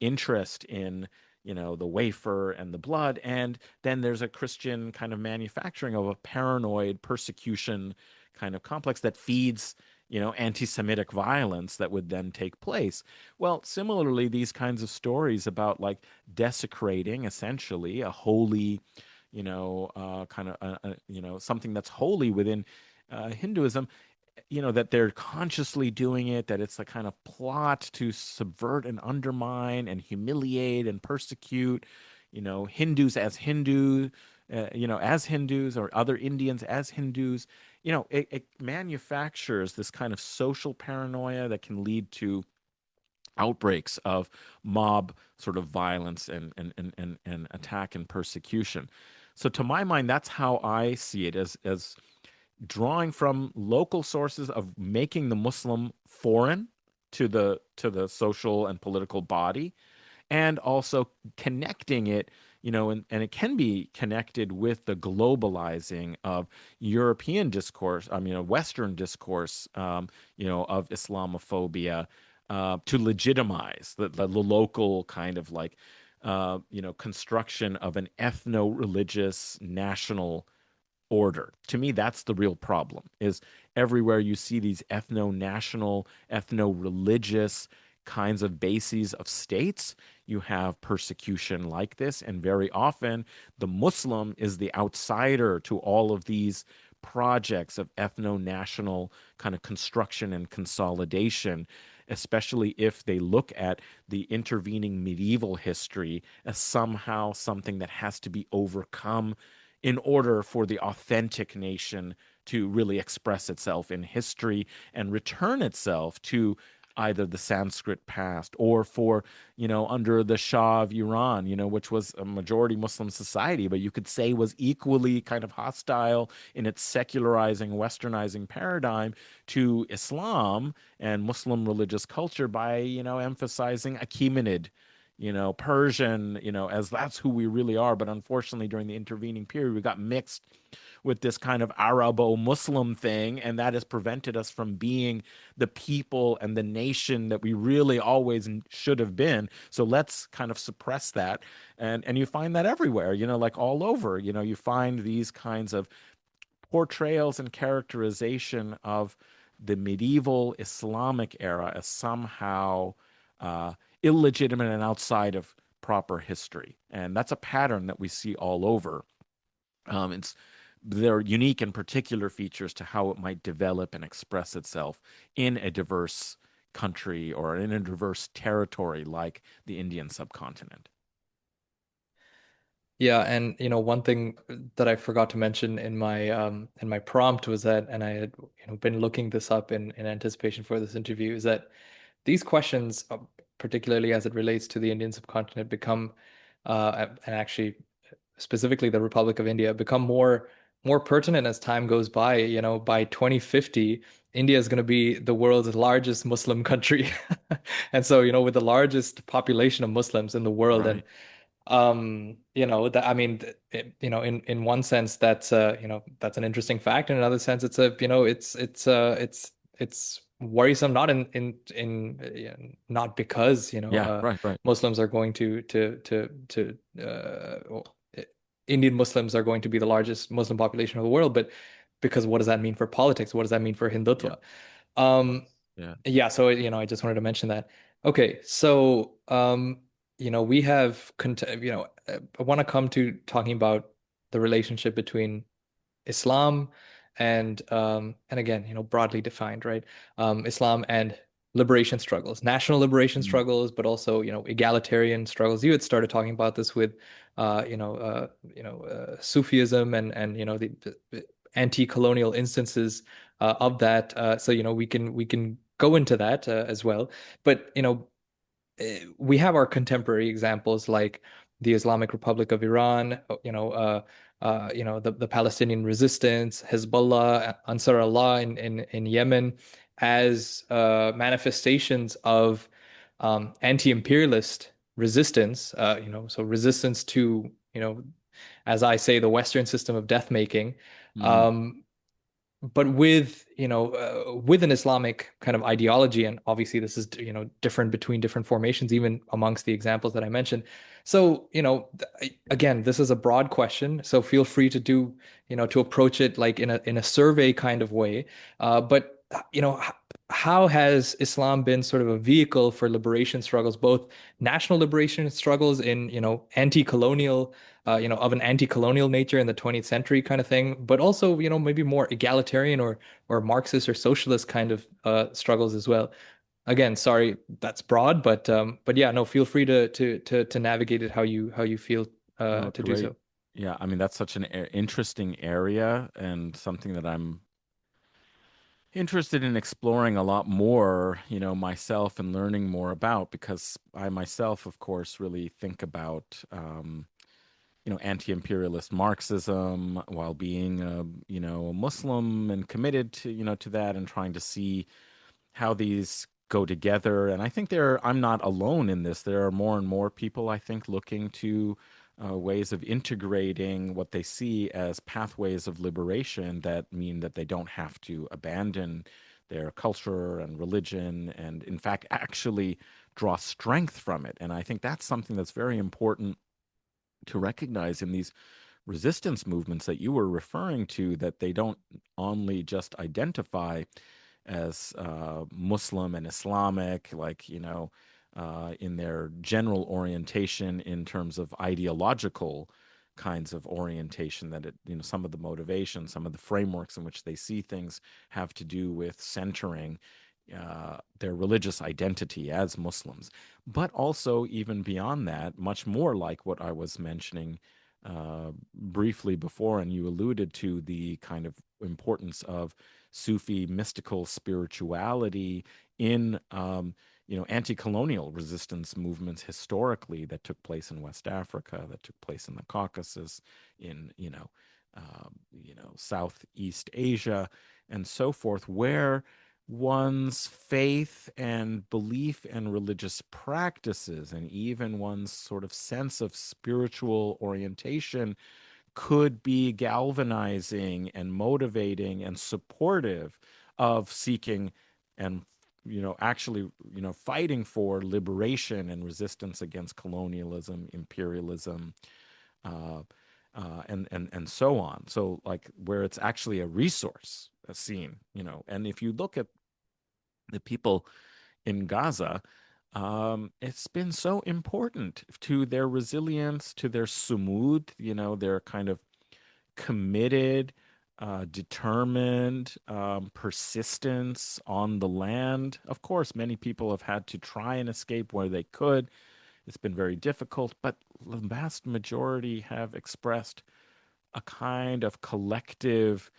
interest in, the wafer and the blood. And then there's a Christian kind of manufacturing of a paranoid persecution kind of complex that feeds, anti-Semitic violence that would then take place. Well, similarly, these kinds of stories about like desecrating essentially a holy, kind of, something that's holy within Hinduism, that they're consciously doing it, that it's a kind of plot to subvert and undermine and humiliate and persecute, Hindus as as Hindus or other Indians as Hindus. It manufactures this kind of social paranoia that can lead to outbreaks of mob sort of violence and attack and persecution. So to my mind, that's how I see it as drawing from local sources of making the Muslim foreign to the social and political body, and also connecting it, and it can be connected with the globalizing of European discourse, I mean, Western discourse, of Islamophobia, to legitimize the local kind of like, construction of an ethno-religious national order. To me, that's the real problem, is everywhere you see these ethno-national, ethno-religious kinds of bases of states, you have persecution like this. And very often, the Muslim is the outsider to all of these projects of ethno-national kind of construction and consolidation, especially if they look at the intervening medieval history as somehow something that has to be overcome in order for the authentic nation to really express itself in history and return itself to either the Sanskrit past or for, under the Shah of Iran, which was a majority Muslim society, but you could say was equally kind of hostile in its secularizing, westernizing paradigm to Islam and Muslim religious culture by, emphasizing Achaemenid, Persian, as that's who we really are. But unfortunately, during the intervening period, we got mixed with this kind of Arabo-Muslim thing, and that has prevented us from being the people and the nation that we really always should have been. So let's kind of suppress that, and you find that everywhere, like all over. You find these kinds of portrayals and characterization of the medieval Islamic era as somehow uh, illegitimate and outside of proper history, and that's a pattern that we see all over. It's There are unique and particular features to how it might develop and express itself in a diverse country or in a diverse territory like the Indian subcontinent. Yeah, and one thing that I forgot to mention in my prompt was that, and I had been looking this up in anticipation for this interview, is that these questions, particularly as it relates to the Indian subcontinent, become and actually specifically the Republic of India, become more pertinent as time goes by. By 2050, India is going to be the world's largest Muslim country. And so, with the largest population of Muslims in the world, and Right. that I mean, in one sense, that's an interesting fact. In another sense, it's a, it's worrisome, not not because, Yeah, right, right. Muslims are going well, Indian Muslims are going to be the largest Muslim population of the world, but because what does that mean for politics? What does that mean for Yeah, Hindutva? Um, yeah. yeah, so I just wanted to mention that. Okay, so we have I want to come to talking about the relationship between Islam and again, broadly defined, right? Islam and liberation struggles, national liberation Mm, struggles, but also, egalitarian struggles. You had started talking about this with Sufism and the anti-colonial instances of that. So, we can go into that as well. But, we have our contemporary examples like the Islamic Republic of Iran, the Palestinian resistance, Hezbollah, Ansar Allah in Yemen, as manifestations of anti-imperialist resistance. So resistance to, as I say, the Western system of death making. mm, Um, but with an Islamic kind of ideology, and obviously this is different between different formations, even amongst the examples that I mentioned. So again, this is a broad question, so feel free to to approach it like in a survey kind of way. But how has Islam been sort of a vehicle for liberation struggles, both national liberation struggles in anti-colonial of an anti-colonial nature in the 20th century kind of thing, but also, maybe more egalitarian or Marxist or socialist kind of struggles as well. Again, sorry, that's broad, but yeah, no, feel free to navigate it how you feel no, to do great. so. Yeah, I mean that's such an interesting area and something that I'm interested in exploring a lot more, myself and learning more about because I myself, of course, really think about anti-imperialist Marxism while being a Muslim and committed to, to that and trying to see how these go together. And I think I'm not alone in this. There are more and more people, I think, looking to ways of integrating what they see as pathways of liberation that mean that they don't have to abandon their culture and religion and, in fact, actually draw strength from it. And I think that's something that's very important to recognize in these resistance movements that you were referring to, that they don't only just identify as Muslim and Islamic, like, in their general orientation in terms of ideological kinds of orientation that some of the motivation, some of the frameworks in which they see things have to do with centering their religious identity as Muslims, but also even beyond that, much more like what I was mentioning briefly before, and you alluded to the kind of importance of Sufi mystical spirituality in anti-colonial resistance movements historically that took place in West Africa, that took place in the Caucasus, in Southeast Asia, and so forth, where one's faith and belief and religious practices, and even one's sort of sense of spiritual orientation could be galvanizing and motivating and supportive of seeking and actually fighting for liberation and resistance against colonialism, imperialism, uh, and so on. So like where it's actually a resource, a scene, and if you look at the people in Gaza, it's been so important to their resilience, to their sumud, their kind of committed, determined, persistence on the land. Of course, many people have had to try and escape where they could. It's been very difficult, but the vast majority have expressed a kind of collective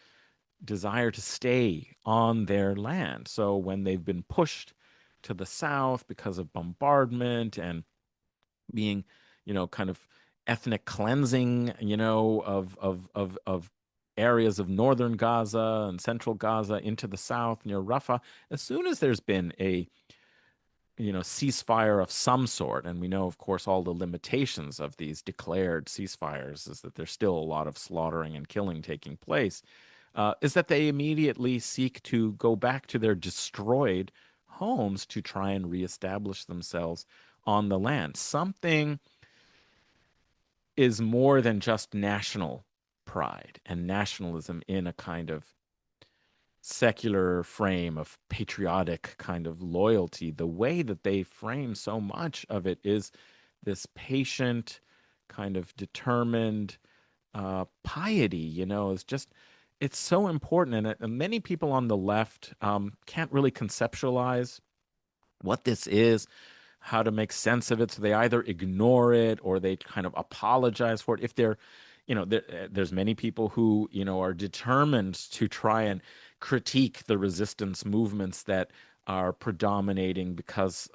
desire to stay on their land. So when they've been pushed to the south because of bombardment and being, kind of ethnic cleansing, of areas of northern Gaza and central Gaza into the south near Rafah, as soon as there's been a ceasefire of some sort, and we know, of course, all the limitations of these declared ceasefires is that there's still a lot of slaughtering and killing taking place, is that they immediately seek to go back to their destroyed homes to try and reestablish themselves on the land. Something is more than just national pride and nationalism in a kind of secular frame of patriotic kind of loyalty. The way that they frame so much of it is this patient, kind of determined piety, is just, it's so important. And many people on the left can't really conceptualize what this is, how to make sense of it. So they either ignore it or they kind of apologize for it. If they're, there's many people who, are determined to try and critique the resistance movements that are predominating because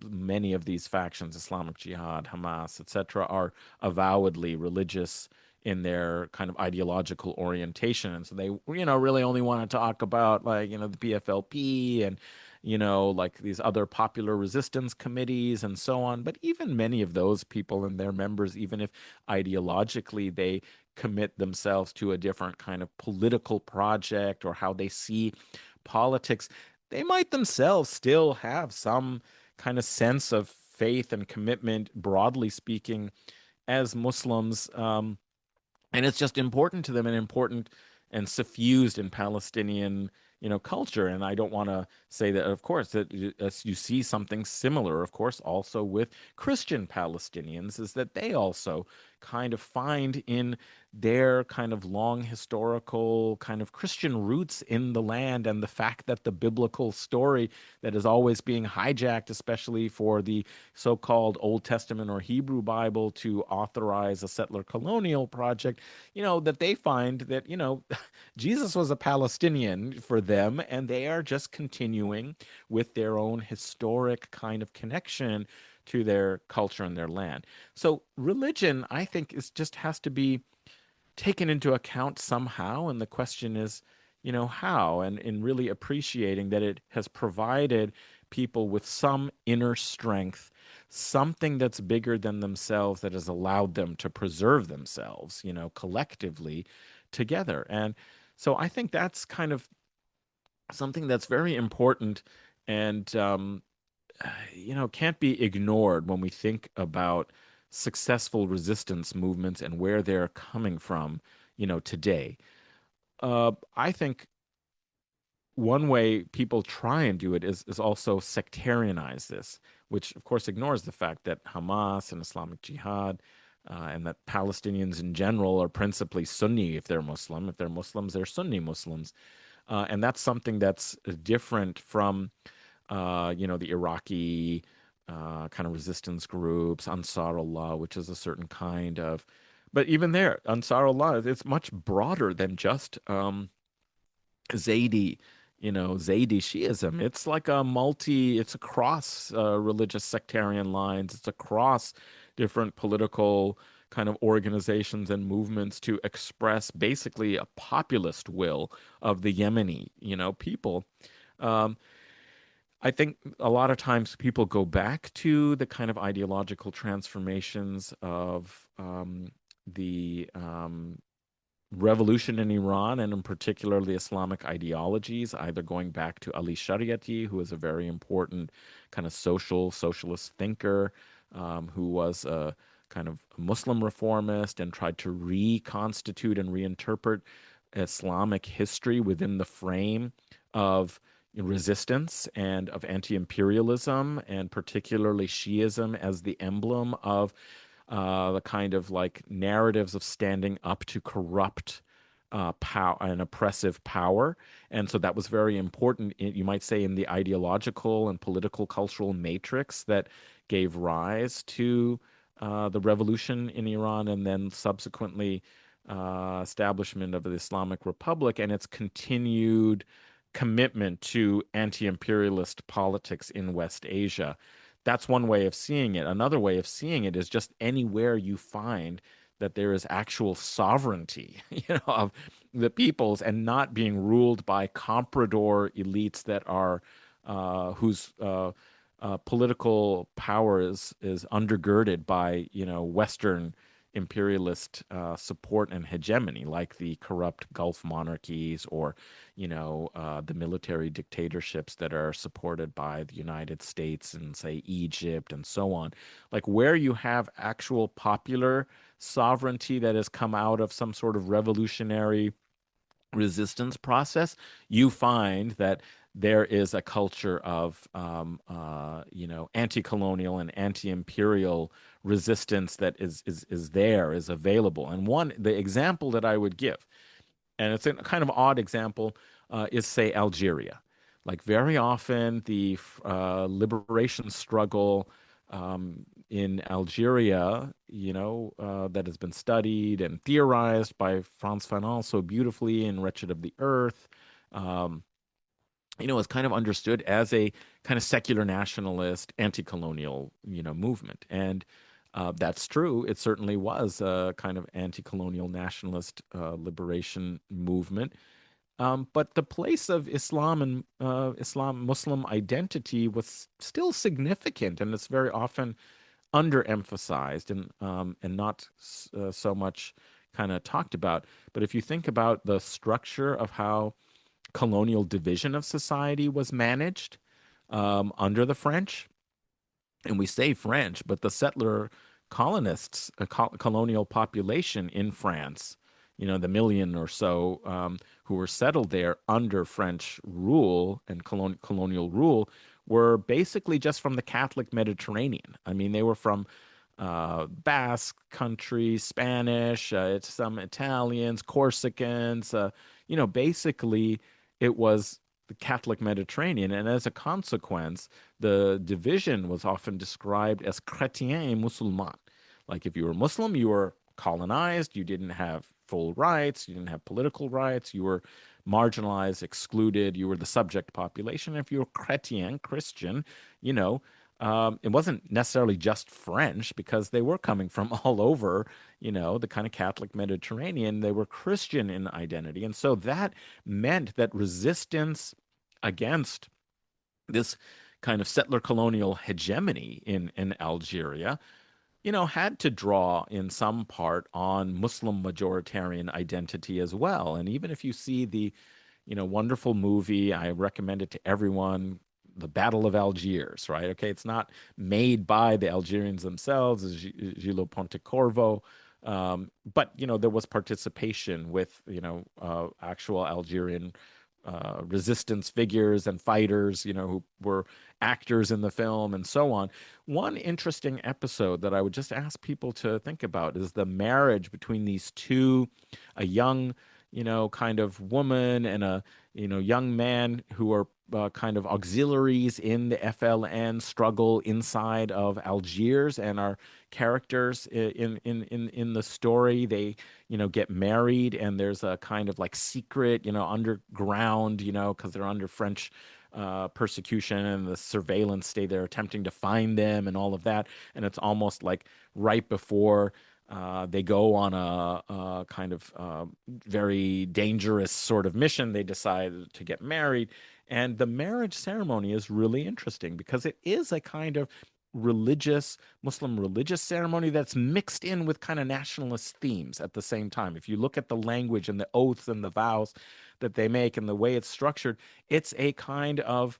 many of these factions, Islamic Jihad, Hamas, etc., are avowedly religious in their kind of ideological orientation. And so they, really only want to talk about like, the PFLP and, like these other popular resistance committees and so on. But even many of those people and their members, even if ideologically they commit themselves to a different kind of political project or how they see politics, they might themselves still have some kind of sense of faith and commitment, broadly speaking, as Muslims. And it's just important to them and important and suffused in Palestinian, culture. And I don't want to say that, of course, that as you see something similar, of course, also with Christian Palestinians, is that they also kind of find in their kind of long historical kind of Christian roots in the land and the fact that the biblical story that is always being hijacked, especially for the so-called Old Testament or Hebrew Bible to authorize a settler colonial project, that they find that, Jesus was a Palestinian for them, and they are just continuing with their own historic kind of connection to their culture and their land. So religion, I think, is just has to be taken into account somehow. And the question is, how, and in really appreciating that it has provided people with some inner strength, something that's bigger than themselves that has allowed them to preserve themselves, collectively together. And so I think that's kind of something that's very important and can't be ignored when we think about successful resistance movements and where they're coming from, today. I think one way people try and do it is also sectarianize this, which of course ignores the fact that Hamas and Islamic Jihad and that Palestinians in general are principally Sunni if they're Muslim. If they're Muslims, they're Sunni Muslims. And that's something that's different from, the Iraqi kind of resistance groups, Ansar Allah, which is a certain kind of. But even there, Ansar Allah, it's much broader than just Zaidi, Zaidi Shiism. It's like it's across religious sectarian lines. It's across different political kind of organizations and movements to express basically a populist will of the Yemeni, people. Um, I think a lot of times people go back to the kind of ideological transformations of the revolution in Iran, and in particular the Islamic ideologies, either going back to Ali Shariati, who was a very important kind of socialist thinker, who was a kind of Muslim reformist and tried to reconstitute and reinterpret Islamic history within the frame of resistance and of anti-imperialism, and particularly Shiism as the emblem of the kind of like narratives of standing up to corrupt power and oppressive power. And so that was very important, you might say, in the ideological and political cultural matrix that gave rise to the revolution in Iran, and then subsequently establishment of the Islamic Republic and its continued commitment to anti-imperialist politics in West Asia. That's one way of seeing it. Another way of seeing it is just anywhere you find that there is actual sovereignty, of the peoples, and not being ruled by comprador elites that are whose political power is undergirded by Western imperialist support and hegemony, like the corrupt Gulf monarchies, or the military dictatorships that are supported by the United States and, say, Egypt and so on. Like where you have actual popular sovereignty that has come out of some sort of revolutionary resistance process, you find that there is a culture of anti-colonial and anti-imperial resistance that is available. And the example that I would give, and it's a kind of odd example, is, say, Algeria. Like very often, the liberation struggle in Algeria, that has been studied and theorized by Frantz Fanon so beautifully in Wretched of the Earth, um, is kind of understood as a kind of secular nationalist, anti-colonial, movement. And that's true. It certainly was a kind of anti-colonial nationalist liberation movement. But the place of Islam and Muslim identity was still significant, and it's very often underemphasized and not so much kind of talked about. But if you think about the structure of how colonial division of society was managed under the French, and we say French, but the settler colonists, colonial population in France, the million or so who were settled there under French rule and colonial rule, were basically just from the Catholic Mediterranean. I mean, they were from Basque country, Spanish, some Italians, Corsicans. Basically, it was the Catholic Mediterranean, and as a consequence, the division was often described as chrétien et musulman. Like if you were Muslim, you were colonized, you didn't have full rights, you didn't have political rights, you were marginalized, excluded, you were the subject population. If you were chrétien, Christian, you know, it wasn't necessarily just French, because they were coming from all over, the kind of Catholic Mediterranean. They were Christian in identity. And so that meant that resistance against this kind of settler colonial hegemony in Algeria, had to draw in some part on Muslim majoritarian identity as well. And even if you see the, wonderful movie, I recommend it to everyone, The Battle of Algiers, right? Okay, it's not made by the Algerians themselves, as Gillo Pontecorvo, but, there was participation with, actual Algerian resistance figures and fighters, who were actors in the film and so on. One interesting episode that I would just ask people to think about is the marriage between these two, a young, kind of woman and a, young man who are kind of auxiliaries in the FLN struggle inside of Algiers and are characters in the story. They, get married, and there's a kind of like secret, underground, because they're under French persecution and the surveillance state. They're attempting to find them and all of that. And it's almost like right before they go on a kind of very dangerous sort of mission. They decide to get married. And the marriage ceremony is really interesting because it is a kind of Muslim religious ceremony that's mixed in with kind of nationalist themes at the same time. If you look at the language and the oaths and the vows that they make and the way it's structured, it's a kind of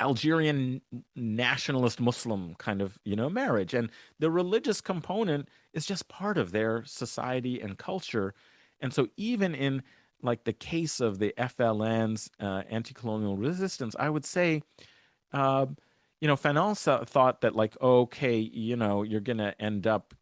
Algerian nationalist Muslim kind of, marriage. And the religious component is just part of their society and culture. And so even in like the case of the FLN's anti-colonial resistance, I would say, uh, Fanon thought that like, okay, you're going to end up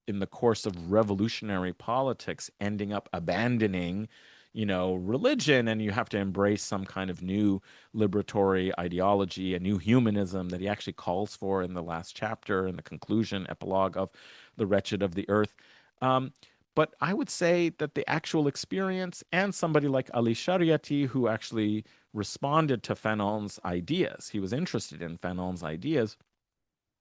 in the course of revolutionary politics, ending up abandoning, religion, and you have to embrace some kind of new liberatory ideology, a new humanism that he actually calls for in the last chapter, in the conclusion epilogue of The Wretched of the Earth. Um, but I would say that the actual experience and somebody like Ali Shariati, who actually responded to Fanon's ideas, he was interested in Fanon's ideas.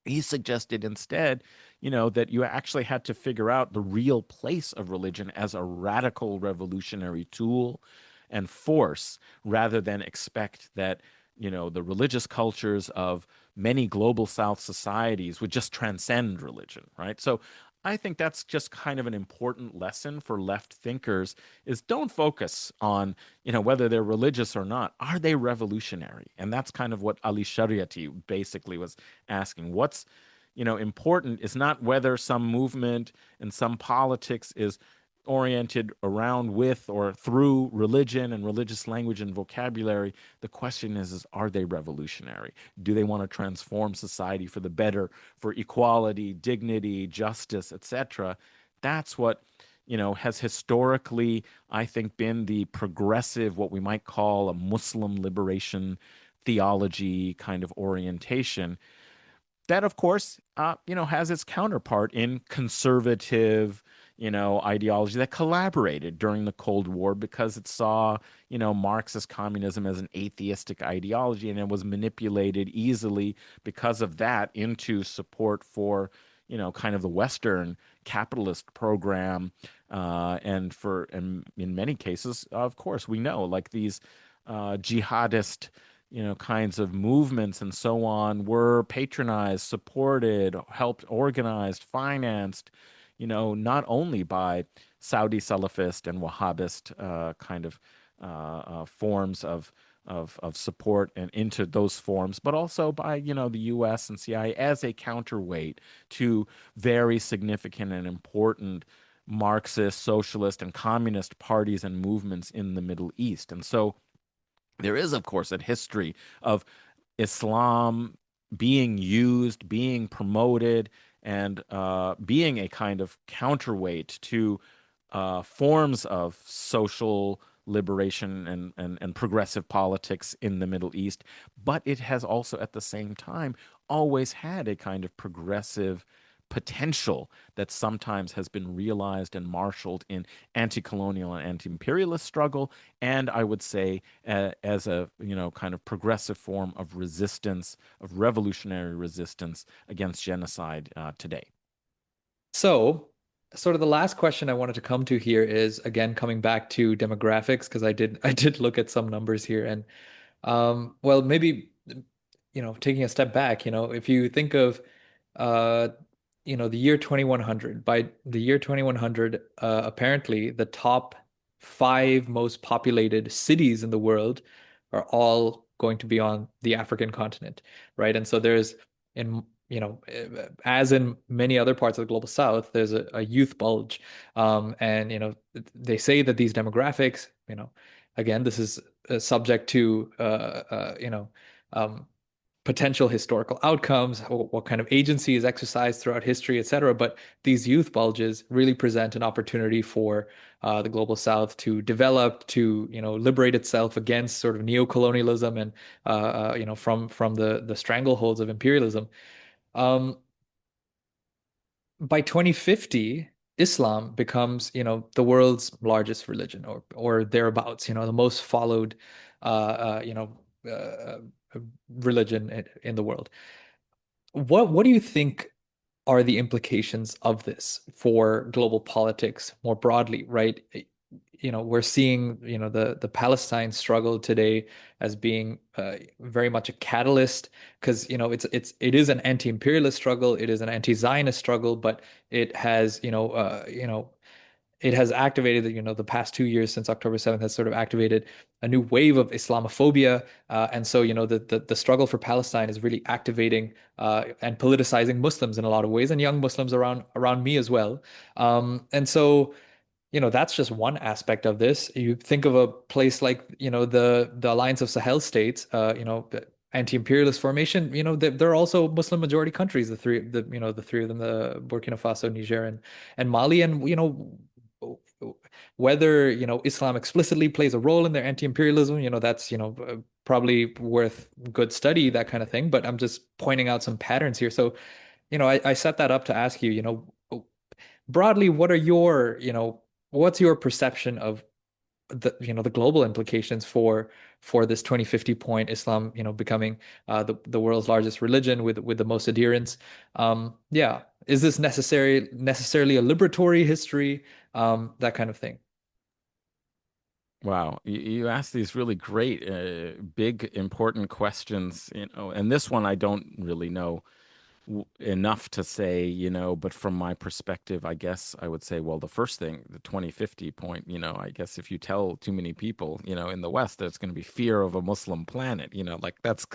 He suggested instead, that you actually had to figure out the real place of religion as a radical revolutionary tool and force rather than expect that, the religious cultures of many global South societies would just transcend religion, right? So I think that's just kind of an important lesson for left thinkers is don't focus on, whether they're religious or not. Are they revolutionary? And that's kind of what Ali Shariati basically was asking. What's, important is not whether some movement and some politics is oriented around with or through religion and religious language and vocabulary. The question is are they revolutionary? Do they want to transform society for the better, for equality, dignity, justice, etc.? That's what, has historically, I think, been the progressive, what we might call a Muslim liberation theology kind of orientation. That, of course, has its counterpart in conservative, ideology that collaborated during the Cold War because it saw, Marxist communism as an atheistic ideology, and it was manipulated easily because of that into support for, kind of the Western capitalist program, and in many cases, of course, we know like these jihadist kinds of movements and so on were patronized, supported, helped organized, financed, not only by Saudi Salafist and Wahhabist kind of forms of support and into those forms, but also by, the US and CIA as a counterweight to very significant and important Marxist, socialist, and communist parties and movements in the Middle East. And so there is, of course, a history of Islam being used, being promoted, and being a kind of counterweight to forms of social liberation and progressive politics in the Middle East. But it has also, at the same time, always had a kind of progressive potential that sometimes has been realized and marshaled in anti-colonial and anti-imperialist struggle, and I would say as a kind of progressive form of resistance, of revolutionary resistance against genocide today. So, sort of the last question I wanted to come to here is again coming back to demographics because I did look at some numbers here and well maybe taking a step back, if you think of uh the year 2100, by the year 2100 apparently the top five most populated cities in the world are all going to be on the African continent, right? And so there's in as in many other parts of the global south, there's a youth bulge. And they say that these demographics, again, this is subject to um, potential historical outcomes, what kind of agency is exercised throughout history, et cetera. But these youth bulges really present an opportunity for the global South to develop, to liberate itself against sort of neocolonialism and from the strangleholds of imperialism. Um, by 2050, Islam becomes, the world's largest religion or thereabouts, the most followed, uh, you know, uh, religion in the world. What do you think are the implications of this for global politics more broadly, right? We're seeing, the Palestine struggle today as being very much a catalyst because, it is an anti-imperialist struggle, it is an anti-Zionist struggle, but it has, it has activated, the past 2 years since October 7th has sort of activated a new wave of Islamophobia. And so, the struggle for Palestine is really activating and politicizing Muslims in a lot of ways and young Muslims around me as well. And so, that's just one aspect of this. You think of a place like, the Alliance of Sahel states, the anti-imperialist formation, they're also Muslim majority countries, the three of them, the Burkina Faso, Niger, and Mali. And, whether, Islam explicitly plays a role in their anti-imperialism, that's, probably worth good study, that kind of thing. But I'm just pointing out some patterns here. So, I set that up to ask you, broadly, what's your perception of the global implications for this 2050 point, Islam, becoming the world's largest religion with the most adherents? Yeah, is this necessarily a liberatory history? That kind of thing. Wow, you ask these really great, big, important questions, and this one I don't really know enough to say, but from my perspective, I guess I would say, well, the first thing, the 2050 point, I guess if you tell too many people, in the West that it's going to be fear of a Muslim planet, like that's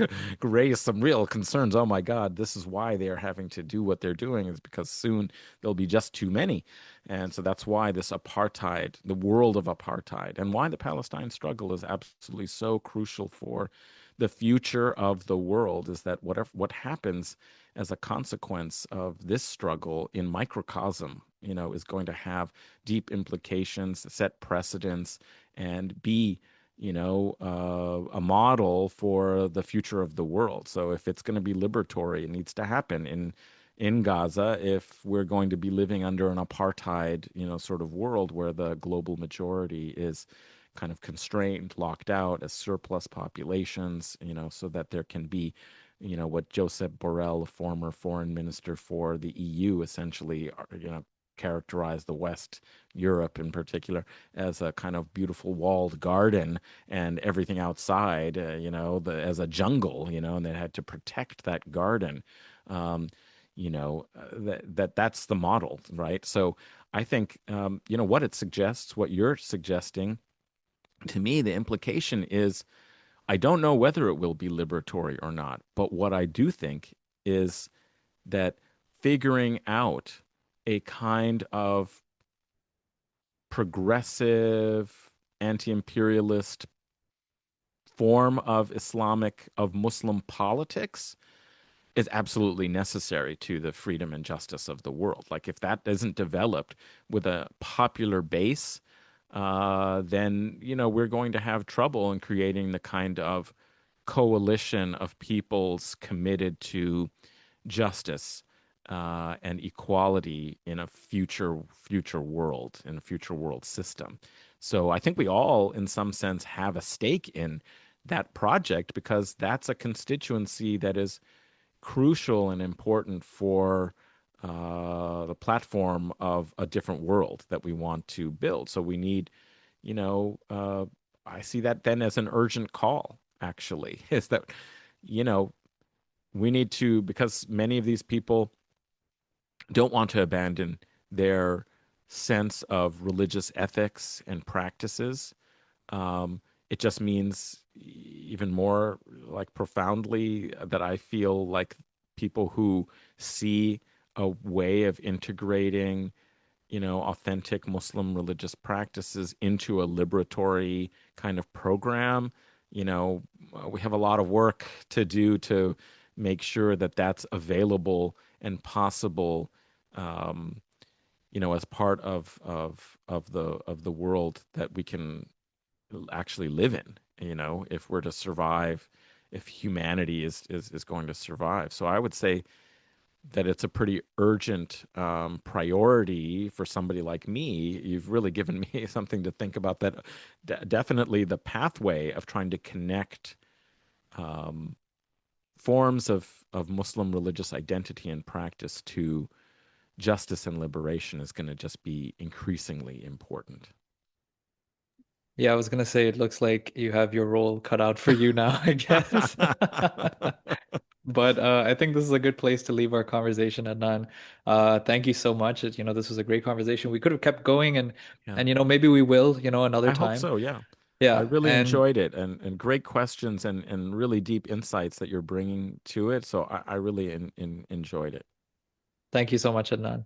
raise some real concerns. Oh my God, this is why they're having to do what they're doing, is because soon there'll be just too many. And so that's why this apartheid, the world of apartheid, and why the Palestine struggle is absolutely so crucial for the future of the world, is that what happens as a consequence of this struggle in microcosm, is going to have deep implications, set precedents, and be, a model for the future of the world. So if it's going to be liberatory, it needs to happen in Gaza. If we're going to be living under an apartheid, sort of world where the global majority is kind of constrained, locked out as surplus populations, so that there can be, what Josep Borrell, a former foreign minister for the EU, essentially, characterized the West, Europe in particular, as a kind of beautiful walled garden, and everything outside, as a jungle, and they had to protect that garden. Um, that's the model, right? So I think, what it suggests, what you're suggesting, to me, the implication is I don't know whether it will be liberatory or not, but what I do think is that figuring out a kind of progressive, anti-imperialist form of of Muslim politics is absolutely necessary to the freedom and justice of the world. Like if that isn't developed with a popular base, then we're going to have trouble in creating the kind of coalition of peoples committed to justice and equality in a future world, in a future world system. So I think we all, in some sense, have a stake in that project because that's a constituency that is crucial and important for the platform of a different world that we want to build. So we need, you know, uh, I see that then as an urgent call, actually, is that, you know, we need to, because many of these people don't want to abandon their sense of religious ethics and practices. It just means even more like profoundly that I feel like people who see a way of integrating authentic Muslim religious practices into a liberatory kind of program. We have a lot of work to do to make sure that that's available and possible, um, as part of the world that we can actually live in, if we're to survive, if humanity is going to survive. So I would say that it's a pretty urgent priority for somebody like me. You've really given me something to think about. That definitely the pathway of trying to connect um, forms of Muslim religious identity and practice to justice and liberation is going to just be increasingly important. Yeah, I was gonna say it looks like you have your role cut out for you now, I guess. But I think this is a good place to leave our conversation, Adnan. Thank you so much. This was a great conversation. We could have kept going Yeah, and maybe we will, another I hope time. so. Yeah. I Yeah, really and enjoyed it, and great questions and really deep insights that you're bringing to it. So I really enjoyed it. thank you so much, Adnan.